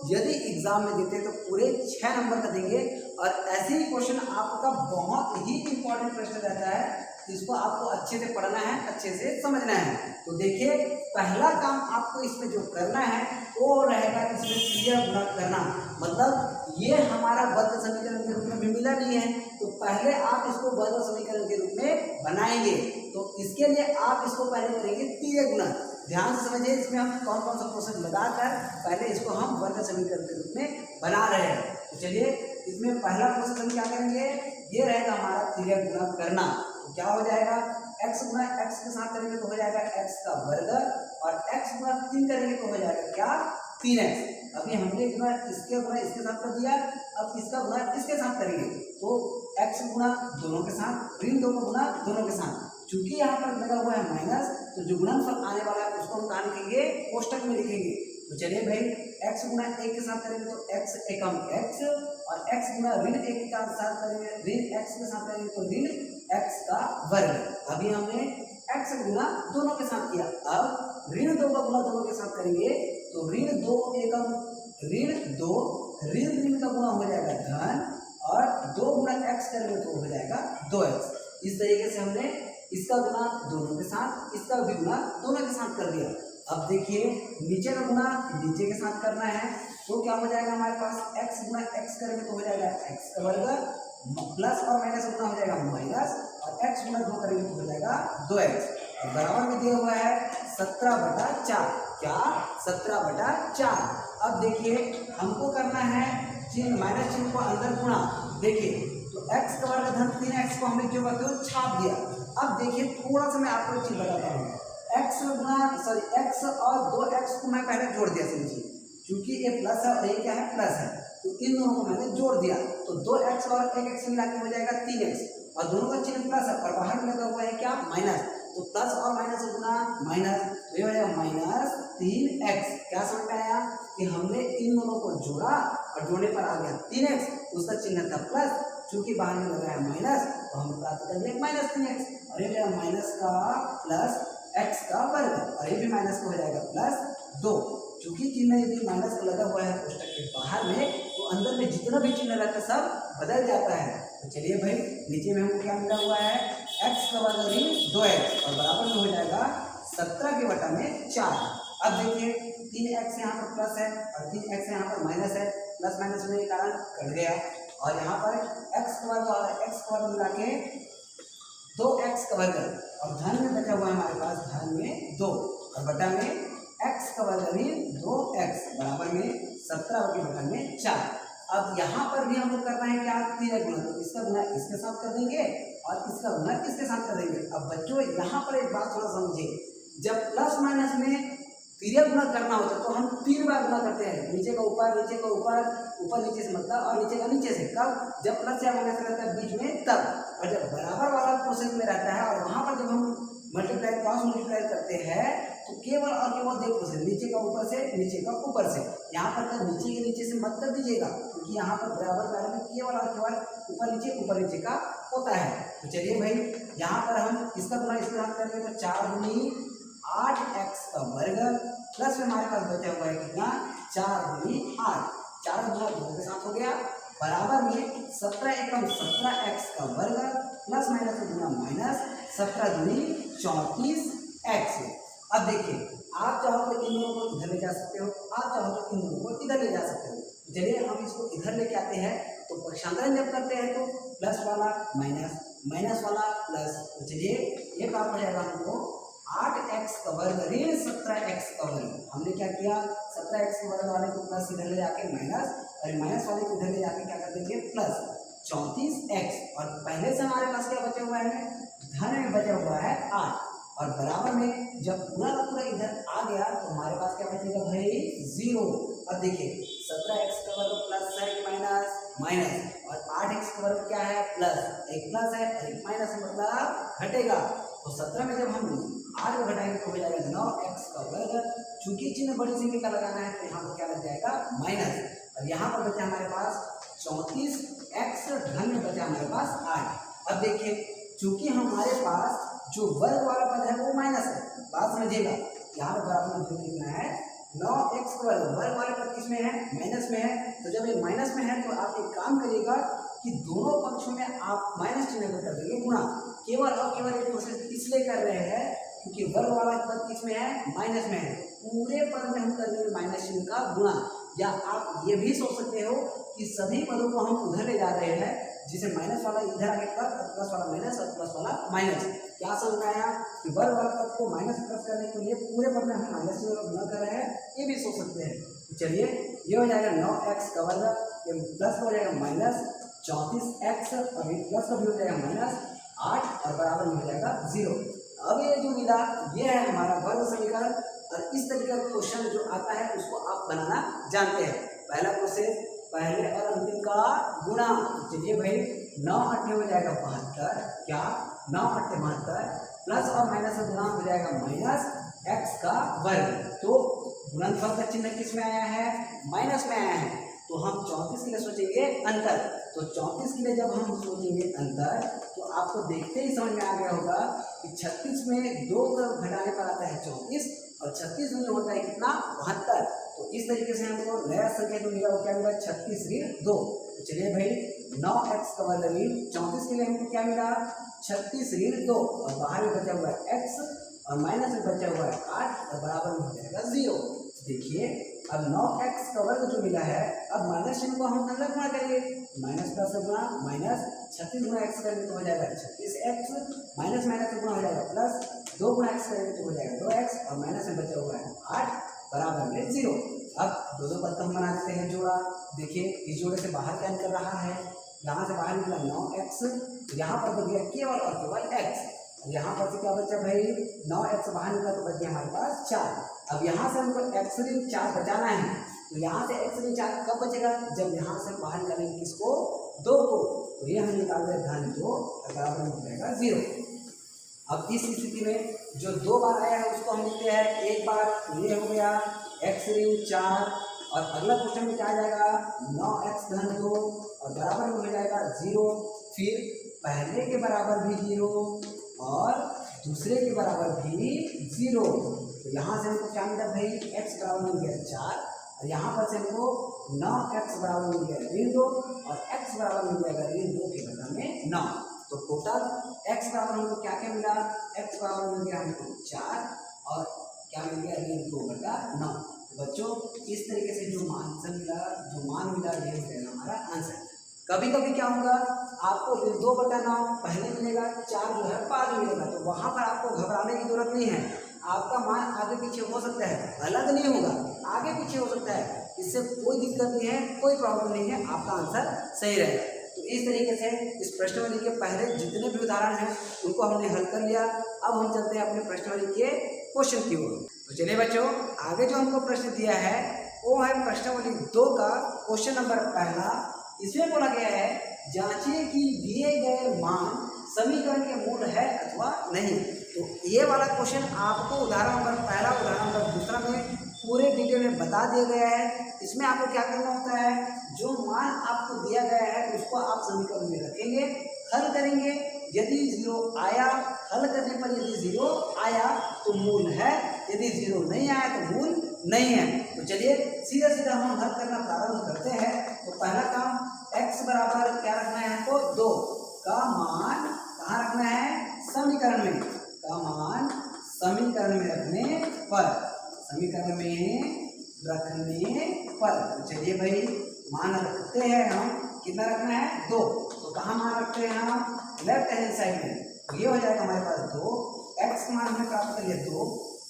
Speaker 1: यदि एग्जाम में देते हैं तो पूरे 6 नंबर का देंगे, और ऐसे ही क्वेश्चन आपका बहुत ही इंपॉर्टेंट प्रश्न रहता है, जिसको आपको अच्छे से पढ़ना है, अच्छे से समझना है। तो देखिए पहला काम आपको इसमें जो करना है वो रहेगा इसमें क्रिया गुणा करना। मतलब ये हमारा वर्ग समीकरण के रूप में भी मिला नहीं है, तो पहले आप इसको वर्ग समीकरण के रूप में बनाएंगे। तो इसके लिए आप इसको पहले करेंगे क्रिया गुणा। ध्यान से समझिए, इसमें हम कौन कौन सा प्रोसेस लगाकर पहले इसको हम वर्ग समीकरण के रूप में बना रहे हैं। तो चलिए इसमें पहला प्रोसेस हम क्या करेंगे, ये रहेगा हमारा क्रिया गुणा करना। तो क्या हो जाएगा, x गुणा x के साथ करेंगे तो हो जाएगा x का वर्ग, और x गुणा 3 करेंगे तो हो जाएगा क्या, 3x। अभी हमने गुणा इसके गुणा इसके साथ कर दिया, अब इसका गुणा इसके साथ करेंगे तो x गुणा दोनों के साथ, ऋण 2 का गुणा दोनों के साथ। चूंकि यहाँ पर लगा हुआ है माइनस, तो जो गुणनफल आने वाला है उसको हम कहाँ लिखेंगे, कोष्टक में लिखेंगे। तो चलिए भाई x गुणा 1 के साथ करेंगे तो x एकम x, और x गुणा ऋण 1 के साथ करेंगे, ऋण x के साथ करेंगे तो ऋण x का वर्ग। अभी हमने x गुणा दोनों के साथ किया, अब ऋण 2 का गुणा दोनों के साथ करेंगे तो ऋण 2 एकम ऋण 2, ऋण का गुणा हो जाएगा धन, और 2 गुणा x करेंगे तो हो जाएगा 2x। इस तरीके से हमने इसका गुणा दोनों के साथ, इसका भी गुणा दोनों के साथ कर दिया। अब देखिए नीचे का गुणा नीचे के साथ करना है, तो क्या हो जाएगा हमारे पास, x गुणा x करेंगे तो हो जाएगा x का वर्ग, प्लस और माइनस गुणा हो जाएगा माइनस, और x गुणा 2 करेंगे तो हो जाएगा 2x। और बराबर में दिया हुआ है 17/4। क्या, 17/4। अब देखिए हमको करना है चिन्ह, माइनस चिन्ह को अंदर गुणा। देखिए तो x का वर्ग धन 3x को हमने जो करते हो छाप दिया। अब देखिए थोड़ा सा मैं आपको एक चीज बताता हूँ, x और 2x को मैं पहले जोड़ दिया। समझिए क्योंकि ये प्लस है और ये क्या है, प्लस है, तो इन दोनों को मैंने जोड़ दिया, तो 2x और 1x मिला के हो जाएगा 3x, और दोनों का चिन्ह प्लस है और बाहर में लगा हुआ है क्या, माइनस। तो प्लस और माइनस से गुणा माइनस, तो ये हो जाएगा माइनस 3x। क्या समझ में आया कि हमने इन दोनों को जोड़ा और जोड़ने पर आ गया 3x, उसका चिन्ह था प्लस, चूंकि बाहर में लगा है माइनस तो हम प्राप्त कर लिए माइनस 3x, और ये जाएगा माइनस का प्लस x का वर्ग, और ये भी माइनस का हो जाएगा प्लस 2। चूंकि चिन्ह यदि माइनस का लगा हुआ है कोष्टक के बाहर में, तो अंदर में जितना भी चिन्ह रहता है सब बदल जाता है। तो चलिए भाई नीचे में हमको क्या मिला हुआ है, x का वर्ग ऋण 2x, और बराबर में हो जाएगा 17/4। अब देखिए 3x यहाँ पर प्लस है और 3x यहाँ पर माइनस है, प्लस माइनस होने के कारण कट गया, और यहाँ पर x का वर्ग और x का वर्ग मिला के 2x का वर्ग, और धन में बचा हुआ है हमारे पास धन में 2, और बटा में x का वर्ग ऋण 2x, बराबर में 17/4। अब यहाँ पर भी हमको करना है क्या, क्रिया गुणा। तो इसका गुणा इसके साथ कर देंगे और इसका गुणा इसके साथ कर देंगे। अब बच्चों यहाँ पर एक बात थोड़ा समझिए, जब प्लस माइनस में क्रिया गुणा करना होता है तो हम 3 बार गुणा करते हैं, नीचे का ऊपर, नीचे का ऊपर, ऊपर नीचे से मतलब, और नीचे का नीचे से। कब, जब प्लस या माइनस रहता है बीच में तब, और जब बराबर वाला प्रोसेस में रहता है और वहाँ पर जब हम मल्टीप्लाई क्रॉस मल्टीप्लाई करते हैं तो केवल और केवल 2 प्रोसेस, नीचे का ऊपर से, नीचे का ऊपर से। यहाँ पर कर नीचे के नीचे से मत कर दीजिएगा, क्योंकि यहाँ पर बराबर वाले में केवल और केवल ऊपर नीचे का होता है। तो चलिए भाई यहाँ पर हम इसका गुणा इसके साथ करेंगे तो 4 दूनी 8x का वर्ग, प्लस में हमारे पास बचा हुआ है कितना, 4 दूनी 8, 4 गुणा 2 के साथ हो गया, बराबर में 17 एकम 17x का वर्ग, प्लस माइनस से गुणा माइनस, 17 दूनी 34x। अब देखिए आप चाहो तो इन दोनों को इधर ले जा सकते हो, आप चाहो तो इन दोनों को इधर ले जा सकते हो। चलिए हम इसको इधर लेके आते हैं, तो पक्षांतरण जब करते हैं तो प्लस वाला माइनस, माइनस वाला प्लस। तो चलिए ये प्राप्त हो जाएगा हमको 8x का वर्ग ऋण 17x का वर्ग। हमने क्या किया, 17x के वर्ग वाले को प्लस इधर ले जाके माइनस, और माइनस वाले को इधर ले जाके क्या कर देंगे प्लस 34x, और पहले से हमारे पास क्या बचा हुआ है, धन में बचा हुआ है 8, और बराबर में जब पूरा का पूरा इधर आ गया तो हमारे पास क्या बचेगा भाई, 0। अब देखिए 17x का वर्ग प्लस है माइनस माइनस, और 8x का वर्ग क्या है, प्लस, एक प्लस है और एक माइनस, मतलब घटेगा। तो 17 में जब हम 8 को घटाएंगे तो हो जाएगा 9x का वर्ग। चूंकि चिन्ह बड़ी संख्या का लगाना है तो यहाँ पर क्या लग जाएगा माइनस, और यहाँ पर बचा हमारे पास 34x, धन में बचा हमारे पास 8। अब देखिए चूंकि हमारे पास जो वर्ग वाला पद है वो माइनस है, बात समझिएगा, यहाँ पर बराबर में जो लिखना है 9x का वर्ग, वर्ग वाले पद किसमें है, माइनस में है। तो जब ये माइनस में है तो आप एक काम करिएगा कि दोनों पक्षों में आप माइनस चिन्ह को कर देंगे गुणा। केवल और केवल एक प्रोसेस इसलिए कर रहे हैं क्योंकि वर्ग वाला पद किसमें है, माइनस में है, पूरे पद में हम कर देंगे माइनस चिन्ह का गुणा। या आप ये भी सोच सकते हो कि सभी पदों को हम उधर ले जा रहे हैं, जिसे माइनस वाला इधर आगे प्लस, प्लस वाला माइनस और प्लस वाला माइनस। क्या समझ में आया कि वर्ग वाला पद को माइनस प्लस करने के लिए पूरे पद में हम माइनस चिन्ह का गुणा कर रहे हैं, ये भी सोच सकते हैं। तो चलिए ये हो जाएगा 9x का वर्ग, ये प्लस हो जाएगा माइनस 34x, और ये प्लस का भी हो जाएगा माइनस 8 और बराबर में हो जाएगा 0। अब ये जो मिला ये है हमारा वर्ग समीकरण, और इस तरीके का क्वेश्चन जो आता है उसको आप बनाना जानते हैं। पहला प्रोसेस पहले और अंतिम का गुणा। चलिए भाई 9 8 हो जाएगा 72, क्या 9 8 72, प्लस और माइनस का गुणा हो जाएगा माइनस x का वर्ग। तो गुणनफल का चिन्ह किस में आया है, माइनस में आया है। तो हम 34 के लिए सोचेंगे अंतर, तो 34 के लिए जब हम सोचेंगे अंतर तो आपको देखते ही समझ में आ गया होगा कि 36 में 2 घटाने पर आता है 34, और 36 में होता है कितना 72। तो इस तरीके से हमको नया संख्या जो मिला वो क्या मिला 36 ऋण 2। तो चलिए भाई 9x का वर्ग ऋण 34 के लिए हमको क्या मिला 36 ऋण 2, और बाहर में बचा हुआ है x और माइनस में बचा हुआ है 8 और बराबर में हो जाएगा 0। देखिए अब 9x का वर्ग जो मिला है, अब माइनस चिन्ह को हम अंदर गुणा करेंगे, माइनस प्लस से गुणा माइनस 36 गुणा x करेंगे तो हो जाएगा 36x, माइनस माइनस से गुणा हो जाएगा प्लस 2 गुणा x करेंगे तो हो जाएगा 2x, और माइनस में बचा हुआ है 8 बराबर में 0। अब दो पद का हम बना देते हैं जोड़ा। देखिए इस जोड़े से बाहर क्या निकल रहा है, यहाँ से बाहर निकला 9x, यहाँ पर बच गया केवल और केवल x। यहाँ पर से क्या बचा भाई 9x बाहर निकला तो बच गया हमारे पास 4। अब यहाँ से हमको x ऋण 4 बचाना है, तो यहाँ से x ऋण 4 कब बचेगा, जब यहाँ से बाहर निकालेंगे किसको 2 को, तो ये हम निकाल रहे धन 2 बराबर में हो जाएगा 0। अब इस स्थिति में जो 2 बार आया है उसको हम लिखते हैं एक बार, तो ये हो गया x ऋण 4, और अगला क्वेश्चन में क्या आ जाएगा 9x धन 2 और बराबर में हो जाएगा 0। फिर पहले के बराबर भी 0 और दूसरे के बराबर भी 0। तो यहाँ से हमको क्या मिला भाई x बराबर मिल गया 4, और यहाँ पर से हमको 9x बराबर मिल गया ऋण 2, और x बराबर मिल जाएगा ऋण 2 के बदले में 9। तो टोटल x बराबर हमको क्या क्या मिला, x बराबर मिल गया हमको 4 और क्या मिल गया ऋण 2/9। तो बच्चों इस तरीके से जो मान मिला, जो मान मिला ये हो जाएगा हमारा आंसर। कभी कभी क्या होगा आपको 2/9 पहले मिलेगा, 4 जो है बाद में मिलेगा, तो वहाँ पर आपको घबराने की जरूरत नहीं है। आपका मान आगे पीछे हो सकता है, अलग नहीं होगा, आगे पीछे हो सकता है, इससे कोई दिक्कत नहीं है, कोई प्रॉब्लम नहीं है, आपका आंसर सही रहेगा। तो इस तरीके से इस प्रश्नावली के पहले जितने भी उदाहरण हैं उनको हमने हल कर लिया। अब हम चलते हैं अपने प्रश्नावली के क्वेश्चन की ओर। तो चलिए बच्चों आगे जो हमको प्रश्न दिया है वो है प्रश्नावली 2 का क्वेश्चन नंबर पहला। इसमें बोला गया है जांचिए कि दिए गए मान समीकरण के मूल है अथवा नहीं। तो ये वाला क्वेश्चन आपको उदाहरण नंबर पहला, उदाहरण नंबर दूसरा में पूरे डिटेल में बता दिया गया है। इसमें आपको क्या करना होता है, जो मान आपको दिया गया है उसको आप समीकरण में रखेंगे, हल करेंगे। यदि 0 आया, हल करने पर यदि 0 आया तो मूल है, यदि 0 नहीं आया तो मूल नहीं है। तो चलिए सीधा सीधा हम हल करना प्रारंभ करते हैं। तो पहला काम x बराबर क्या रखना है हमको 2 का मान कहाँ रखना है, समीकरण में, का मान समीकरण में रखने पर, समीकरण में रखने पर। तो चलिए भाई मान रखते हैं हम, कितना रखना है 2, तो कहाँ मान रखते हैं हम, लेफ्ट हैंड साइड में। तो ये हो जाएगा हमारे पास 2, x का मान हमने प्राप्त कर लिया 2,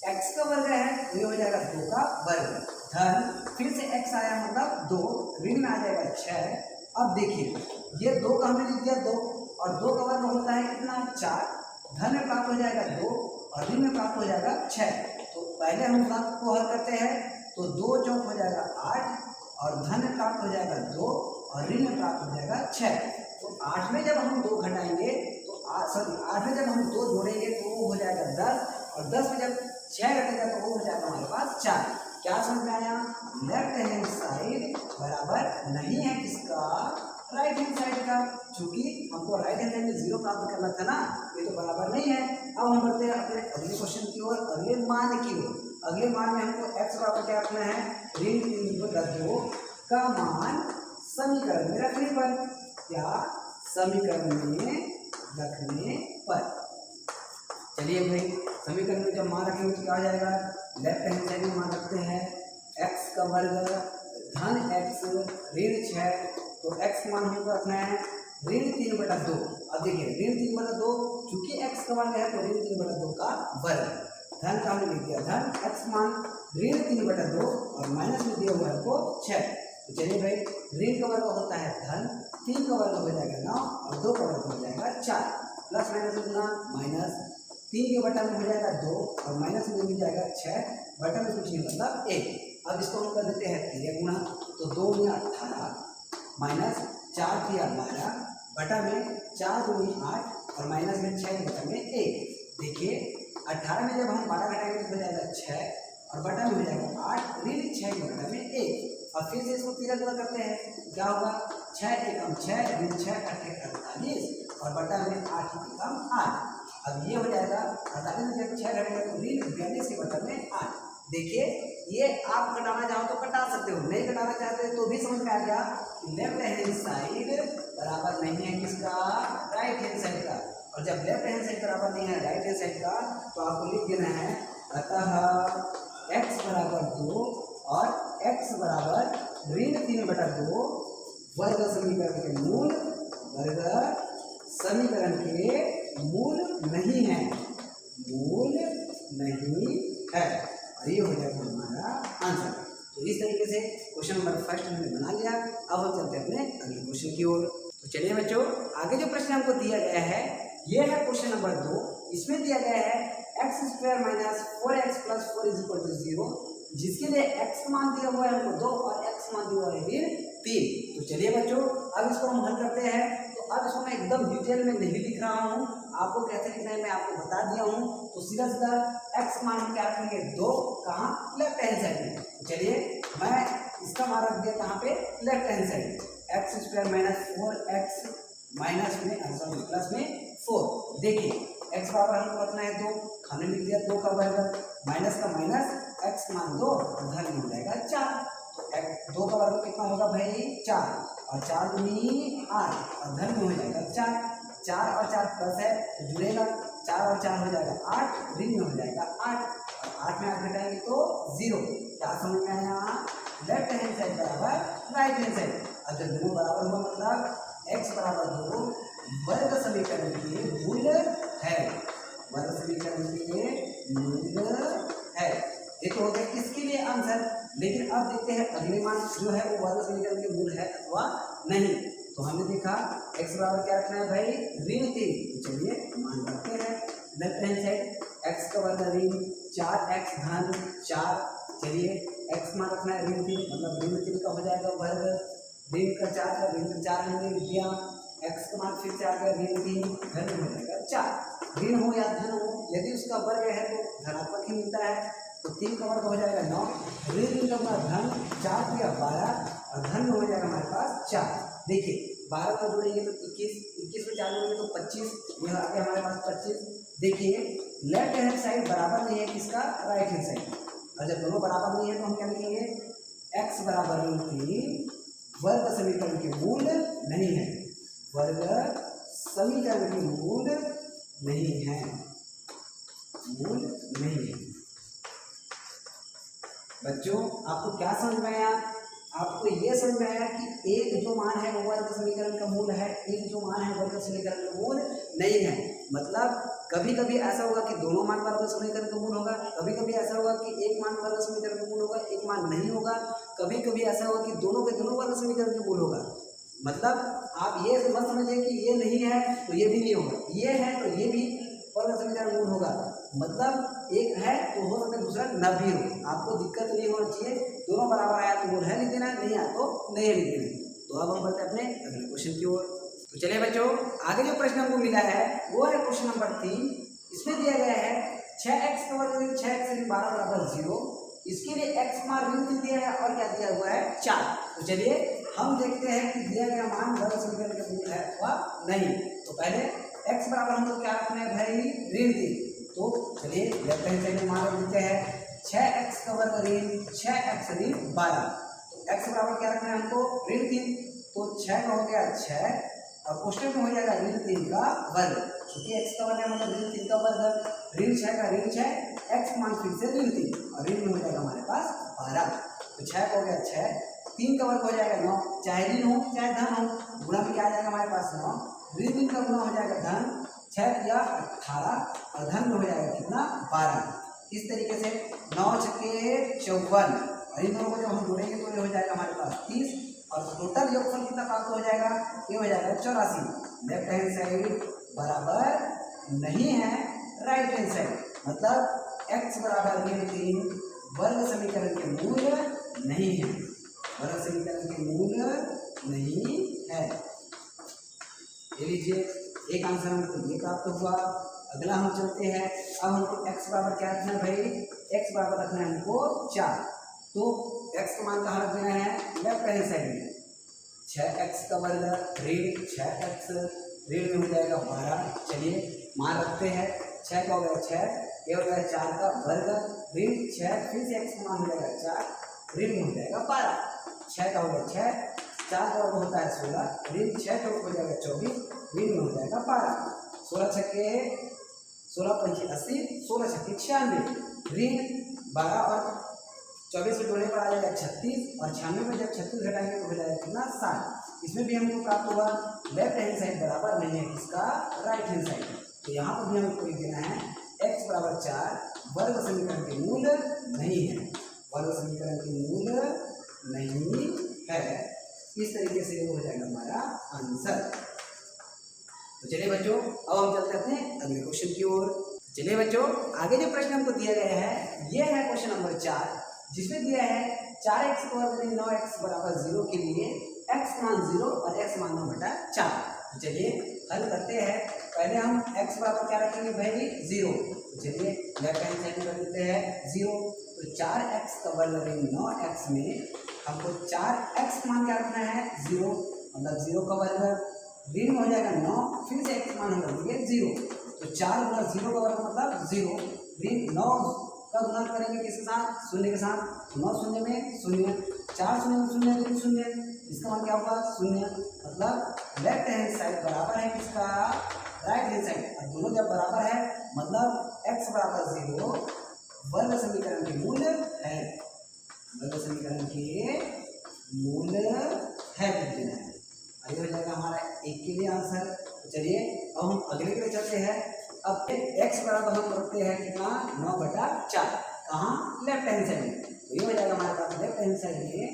Speaker 1: x का वर्ग है तो ये हो जाएगा 2 का वर्ग, धन फिर से x आया मतलब 2, ऋण में आ जाएगा 6। अब देखिए ये 2 का हमने लिख दिया 2, और 2 का वर्ग होता है कितना 4, धन में प्राप्त हो जाएगा 2 और ऋण में प्राप्त हो जाएगा 6। तो पहले हम बात को हल करते हैं, तो 2 चौक हो जाएगा 8 और धन में प्राप्त हो जाएगा 2 और ऋण में प्राप्त हो जाएगा 6। तो 8 में जब हम 2 घटाएंगे तो 8 में जब हम 2 जोड़ेंगे तो वो हो जाएगा 10, और 10 किसका, राइट हैंड साइड का, क्योंकि हमको राइट हैंड साइड में 0 प्राप्त करना था ना, ये तो बराबर नहीं है। अब हम बढ़ते हैं अपने अगले क्वेश्चन की ओर, अगले मान की ओर। अगले मान में हमको x बराबर क्या रखना है, ऋण 3/2 का मान समीकरण में रखने पर, क्या समीकरण में रखने पर। चलिए भाई, समीकरण में जब मान रखेंगे तो क्या हो जाएगा, लेफ्ट हैंड साइड में मान रखते हैं x का वर्ग धन x ऋण 6, तो x मान हमको रखना है ऋण 3/2। अब देखिए ऋण 3/2, चूंकि x का वर्ग है तो ऋण 3/2 का वर्ग, धन का हमने लिख दिया धन x मान ऋण 3/2 और माइनस में दिया हुआ है को 6। तो चलिए भाई, ऋण का वर्ग होता है धन, 3 का वर्ग हो जाएगा 9 और 2 का वर्ग हो जाएगा 4, प्लस माइनस में गुना माइनस, 3 के बटा में हो जाएगा 2 और माइनस में मिल जाएगा 6, बटा में कुछ नहीं मतलब 1। अब इसको हम कर देते हैं 3 गुना, तो 2 में 18 माइनस 4 3 12 बटा में 4 2 8 और माइनस में 6 बटा में 1। देखिए 18 में जब हम 12 घटाएंगे तो हो जाएगा 6 और बटा में हो जाएगा 8 ऋण 6 बटा में 1। और फिर से इसको 3 गुना करते हैं, क्या होगा 6 एकम 6 ऋण 6 8 48 और बटा में 8 एकम 8। अब ये हो जाएगा 48 में जब 6 घटेगा तो ऋण 42 के बटा में 8। देखिए ये आप घटाना चाहो तो घटा सकते हो, नहीं घटाना चाहते तो भी समझ में आ गया कि लेफ्ट हैंड साइड बराबर नहीं है किसका, राइट हैंड साइड का। और जब लेफ्ट हैंड साइड बराबर नहीं है राइट हैंड साइड का तो आपको लिख देना है अतः x बराबर 2 और x बराबर ऋण 3/2 वर्ग समीकरण के मूल, वर्ग समीकरण के मूल नहीं है, मूल नहीं है। और ये हो जाएगा हमारा आंसर। तो इस तरीके से क्वेश्चन नंबर फर्स्ट हमने बना लिया। अब हम चलते हैं अपने अगले क्वेश्चन की ओर। तो चलिए बच्चों, आगे जो प्रश्न हमको दिया गया है ये है क्वेश्चन नंबर 2। इसमें दिया गया है x² - 4x + 4 = 0, जिसके लिए x मान दिया हुआ है हमको 2 और x मान दिया हुआ है ऋण 3। तो चलिए बच्चों, अब इसको हम हल करते हैं। तो अब इसको मैं एकदम डिटेल में नहीं लिख रहा हूँ, आपको कैसे लिखना है मैं आपको बता दिया हूँ। तो सीधा सीधा x मान हम क्या रखेंगे 2, कहाँ, लेफ्ट हैंड साइड में। चलिए मैं इसका मान रख दिया कहाँ पे, left hand side, x² - 4x minus में प्लस में 4। देखिए x बराबर हमको रखना है 2, हमने लिख दिया 2 का वर्ग, माइनस का माइनस, x मान 2 और धन में हो जाएगा 4। तो 2 का वर्ग कितना होगा भाई 4 और 4 दूनी 8 और धन में हो जाएगा 4। 4 और 4 प्लस है तो जुड़ेगा, 4 और 4 हो जाएगा 8, ऋण में हो जाएगा 8 और 8 में 8 घटाएंगे तो 0। क्या समझ में आया, लेफ्ट हैंड साइड बराबर राइट हैंड साइड। अब जब दोनों बराबर हुआ मतलब x बराबर 2 वर्ग समीकरण के मूल है, वर्ग समीकरण के मूल है। ये तो हो गया इसके लिए आंसर। लेकिन अब देखते हैं अगले मान जो है वो वर्ग समीकरण के मूल है अथवा नहीं। तो हमने देखा x बराबर क्या रखना है भाई ऋण 3। तो चलिए मान रखते हैं लेफ्ट हैंड साइड, x का वर्ग ऋण 4x धन 4। चलिए x मान रखना है ऋण 3, मतलब ऋण 3 का हो जाएगा वर्ग, ऋण का 4 का ऋण 4 हमने लिख दिया, x का मान फिर से आ गया ऋण 3, धन हो जाएगा 4। ऋण हो या धन हो, यदि उसका वर्ग है तो धनात्मक ही मिलता है। तो 3 का वर्ग हो जाएगा 9, ऋण का अपना धन 4 या 12 और धन में हो जाएगा हमारे पास 4। देखिए 12 को जोड़ेंगे तो 21, 21 में 4 जोड़ेंगे तो 25, यह आ गया हमारे पास 25। देखिए लेफ्ट हैंड साइड बराबर नहीं है किसका, राइट हैंड साइड। और जब दोनों बराबर नहीं है तो हम क्या लिखेंगे, x बराबर ऋण 3 वर्ग समीकरण के मूल नहीं है, वर्ग समीकरण के मूल नहीं है, मूल नहीं है। बच्चों आपको क्या समझ में आया, आपको ये समझ में आया कि एक जो मान है वो वर्ग समीकरण का मूल है, एक जो मान है वर्ग समीकरण का मूल नहीं है। मतलब कभी कभी ऐसा होगा कि दोनों मान वर्ग समीकरण का मूल होगा, कभी कभी ऐसा होगा कि एक मान वर्ग समीकरण का मूल होगा, एक मान नहीं होगा, कभी कभी ऐसा होगा कि दोनों के दोनों वर्ग समीकरण का मूल होगा। मतलब आप ये मत समझिए कि ये नहीं है तो ये भी नहीं होगा, ये है तो ये भी वर्ग समीकरण मूल होगा। मतलब एक है तो हो सकता है दूसरा न भी हो, आपको दिक्कत नहीं होना चाहिए। दोनों बराबर आया तो मूल है लिख देना, नहीं आया तो नहीं लिख देना। तो अब हम बढ़ते हैं अपने अगले क्वेश्चन की ओर। तो चलिए बच्चों, आगे जो प्रश्न हमको मिला है वो है क्वेश्चन नंबर 3। इसमें दिया गया है 6x का वर्ग 6x ऋण 12 बराबर 0। इसके लिए x मान ऋण दिया है और क्या दिया हुआ है 4। तो चलिए हम देखते हैं कि दिया गया मान वर्ग समीकरण के मूल है अथवा नहीं। तो पहले x बराबर हम लोग क्या रखना है भाई, ऋण 3। तो चलिए लेफ्ट हैंड साइड में मान रख देते हैं 6x का वर्ग ऋण 6x ऋण 12। तो x बराबर क्या रखना है हमको, ऋण 3। तो 6 का हो गया 6 और कोष्टक में हो जाएगा ऋण 3 का वर्ग, क्योंकि x का वर्ग है मतलब ऋण 3 का वर्ग, ऋण 6 का ऋण 6, x मान फिर से ऋण 3 और ऋण में हो जाएगा हमारे पास 12। तो 6 का हो गया 6, 3 का वर्ग हो जाएगा 9, चाहे ऋण हो चाहे धन हो, गुणा में क्या आ जाएगा हमारे पास 9, ऋण 3 का गुणा हो जाएगा धन, 6 या 18 और धन में हो जाएगा कितना 12। इस तरीके से 9 छक्के 54 और इन दोनों को जब हम जोड़ेंगे तो ये हो जाएगा हमारे पास 30 और टोटल योगफल कितना प्राप्त हो जाएगा, ये हो जाएगा 84। लेफ्ट हैंड साइड बराबर नहीं है राइट हैंड साइड, मतलब x बराबर ऋण 3 वर्ग समीकरण के मूल नहीं है, वर्ग समीकरण के मूल नहीं है। ये लीजिए एक आंसर हमको ये प्राप्त हुआ। अगला हम चलते हैं, अब हमको x बराबर क्या रखना है भाई, x बराबर रखना है हमको 4। तो x का मान कहाँ रख देना है, लेफ्ट हैंड साइड में 6x का वर्ग ऋण 6x ऋण में हो जाएगा 12। चलिए मान रखते हैं 6 का हो गया 6, ये हो गया 4 का वर्ग ऋण 6 फिर से x का मान हो जाएगा 4 ऋण में हो जाएगा 12। 6 का हो गया 6, 4 का वर्ग होता है 16 ऋण 6 का हो जाएगा 24 ऋण में हो जाएगा 12। 16 छक्के 16 पंचे 80, 16 छक्के 96 ऋण 12 और 24 में जोड़ने पर आ जाएगा 36 और 96 में जब 36 घटाएंगे तो हो जाएगा कितना 60। इसमें भी हमको प्राप्त हुआ लेफ्ट हैंड साइड बराबर नहीं है किसका, राइट हैंड साइड। तो यहाँ पर भी हमको लिख देना है x बराबर 4 वर्ग समीकरण के मूल नहीं है, वर्ग समीकरण के मूल नहीं है। इस तरीके से ये हो जाएगा हमारा आंसर। तो चलिए बच्चों अब हम चलते हैं अपने अगले क्वेश्चन की ओर। चलिए बच्चों आगे जो प्रश्न हमको दिया गया है ये है क्वेश्चन नंबर 4, जिसमें दिया है 4x का वर्ग 9x बराबर 0 के लिए x मान 0 और x मान 9/4। तो चलिए हल करते हैं। पहले हम x बराबर क्या रखेंगे भाई 0। तो चलिए लेफ्ट हैंड साइड में रख देते हैं 0। तो 4x का वर्ग 9x में हमको 4x मान क्या रखना है 0, मतलब 0 का वर्ग ऋण में हो जाएगा 9 फिर से x मान हम रख देंगे 0। तो 4 गुना 0 का वर्ग मतलब 0 ऋण 9 का गुना करेंगे किसके साथ, शून्य के साथ, 9 शून्य में शून्य, 4 शून्य में शून्य ऋण शून्य, इसका मान क्या होगा 0, मतलब लेफ्ट हैंड साइड बराबर है किसका, राइट हैंड साइड। और दोनों जब बराबर है मतलब x बराबर 0 वर्ग समीकरण के मूल है, वर्ग समीकरण के मूल है लिख देना है। ये हो जाएगा हमारा एक के लिए आंसर। तो चलिए अब हम अगले के लिए चलते हैं। अब x बराबर हम रखते हैं कितना 9/4, कहाँ लेफ्ट हैंड साइड में। तो ये हो जाएगा हमारे पास लेफ्ट हैंड साइड में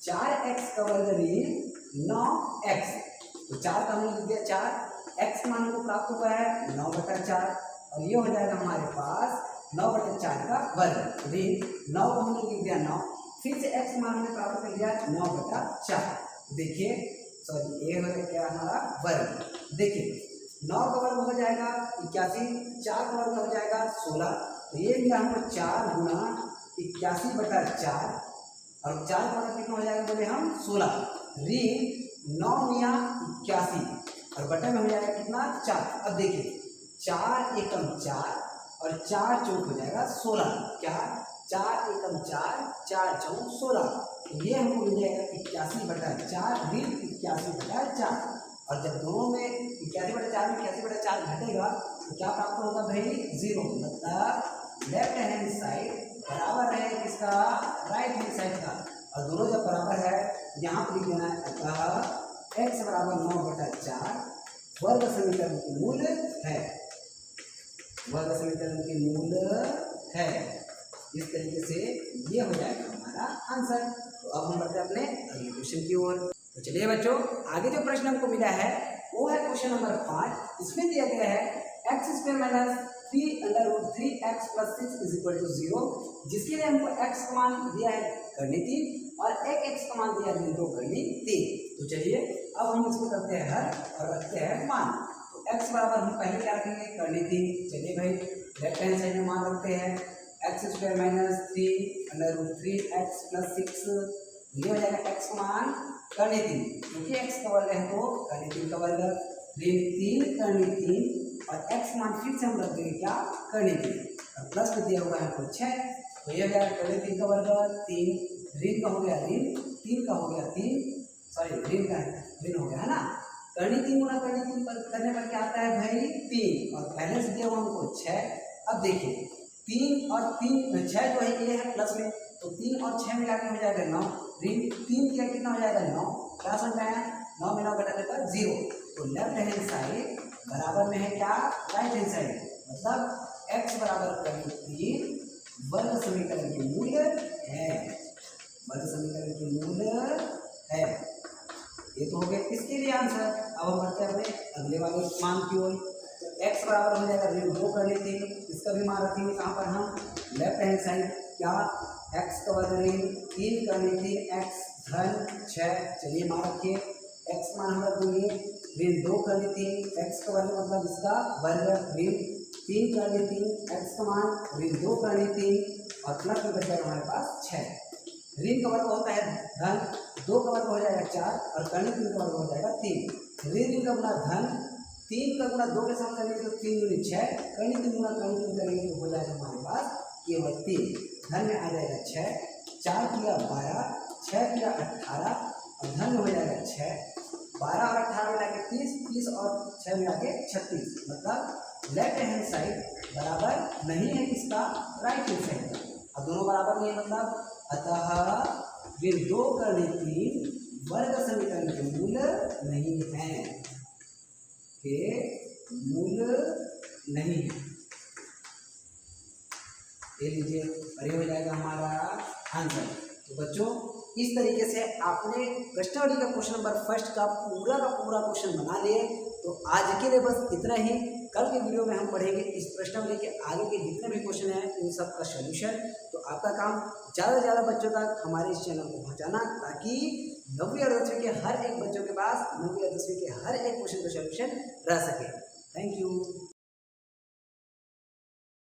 Speaker 1: 4x का वर्ग ऋण 9x। तो 4 का हमने लिख दिया 4, x मान को प्राप्त हुआ है 9/4 और ये हो जाएगा हमारे पास 9/4 का वर्ग ऋण 9 को हमने लिख दिया 9, फिर से x मान हमने प्राप्त कर दिया 9/4। देखिए सॉरी ये हो गया हमारा वर्ग। देखिए 9 का वर्ग हो जाएगा 81, 4 का वर्ग हो जाएगा 16। तो ये मिला हमको 4 गुना 81/4 और 4 का वर्ग कितना हो जाएगा बोले हम 16 ऋण 9 मिया 81 और बटे में हो जाएगा कितना 4। अब देखिए 4 एकम 4 और 4 चौक हो जाएगा 16, क्या 4 एकम 4 4 चौक 16। ये हमको मिल जाएगा 81/4 ऋण 81/4 और जब दोनों में 81/4 में 81/4 घटेगा तो क्या प्राप्त होगा भाई 0, मतलब लेफ्ट हैंड साइड बराबर है किसका, राइट हैंड साइड का। और दोनों जब बराबर है यहाँ पर लिख देना है अतः x बराबर 9/4 वर्ग समीकरण के मूल है, वर्ग समीकरण के मूल है। इस तरीके से ये हो जाएगा हमारा आंसर। तो अब हम बढ़ते हैं अपने अगले क्वेश्चन की ओर। तो चलिए बच्चों आगे जो प्रश्न हमको मिला है वो है क्वेश्चन नंबर 5। इसमें दिया गया है x² - 3√3x + 6 = 0, जिसके लिए हमको x का मान दिया है गणित और एक x का मान दिया है 2 गणित। तो चलिए अब हम इसको करते हैं हल और रखते हैं मान। तो x बराबर हम पहले क्या रखेंगे गणित। चलिए भाई लेफ्ट हैंड साइड में मान रखते हैं x² - 3√3x + 6, ये हो जाएगा x मान करनी 3, क्योंकि x का वर्ग है तो करनी 3 का वर्ग, ऋण 3 करनी 3 और x मान फिर से हम रख देंगे क्या, करनी 3 और प्लस में दिया हुआ है हमको 6, तो ये हो गया करनी 3 का वर्ग 3, ऋण का हो गया ऋण 3 का हो गया 3, सॉरी ऋण का ऋण हो गया है ना, करनी 3 गुना करनी 3 पर करने पर क्या आता है भाई 3 और पहले से दिया हुआ हमको 6। अब देखिए 3 और 3 6 जो है ये है प्लस में, तो 3 और 6 मिला के हो जाएगा 9, ऋण 3 किया कितना हो जाएगा 9, क्या समझ में आया, 9 में 9 घटाने पर 0, तो लेफ्ट हैंड साइड बराबर में है क्या, राइट हैंड साइड, मतलब x बराबर करनी 3 वर्ग समीकरण के मूल्य है, वर्ग समीकरण के मूल्य है। ये तो हो गया इसके लिए आंसर। अब हम बढ़ते हैं अपने अगले वाले मान की ओर, तो x बराबर हो जाएगा ऋण 2 करनी 3, इसका भी मान रखेंगे कहाँ पर हम, लेफ्ट हैंड साइड, क्या x का वर्ग ऋण 3 करनी 3 x धन 6, चलिए मान रखिए, x मान हम रख देंगे ऋण 2 करनी 3 x का वर्ग मतलब इसका वर्ग, ऋण 3 करनी 3 x का मान ऋण 2 करनी 3 और प्लस में बच जाएगा हमारे पास 6, ऋण का वर्ग होता है धन, 2 का वर्ग हो जाएगा 4 और करनी 3 का वर्ग हो जाएगा 3, ऋण का गुना धन, 3 का गुना 2 के साथ करेंगे तो 3 दूनी 6, करनी 3 गुना करनी 3 करेंगे तो हो जाएगा हमारे पास केवल 3, धन में आ जाएगा 6, 4 किया 12, 6 किया 18 और धन में हो जाएगा 6, 12 और 18 मिला के 30, 30 और 6 मिला के 36, मतलब लेफ्ट हैंड साइड बराबर नहीं है किसका, राइट हैंड साइड का। अब दोनों बराबर नहीं है मतलब, अतः ऋण 2 करनी 3 वर्ग समीकरण के मूल नहीं है, के मूल नहीं है, ये लीजिए और ये हो जाएगा हमारा आंसर। तो बच्चों इस तरीके से आपने प्रश्नावली का क्वेश्चन नंबर फर्स्ट का पूरा क्वेश्चन बना लिए। तो आज के लिए बस इतना ही, कल के वीडियो में हम पढ़ेंगे इस प्रश्नावली के आगे के जितने भी क्वेश्चन हैं इन सब का सॉल्यूशन। तो आपका काम ज़्यादा से ज़्यादा बच्चों तक हमारे इस चैनल को पहुंचाना, ताकि 9वीं और 10वीं के हर एक बच्चों के पास 9वीं और 10वीं के हर एक क्वेश्चन का सॉल्यूशन रह सके। Thank you.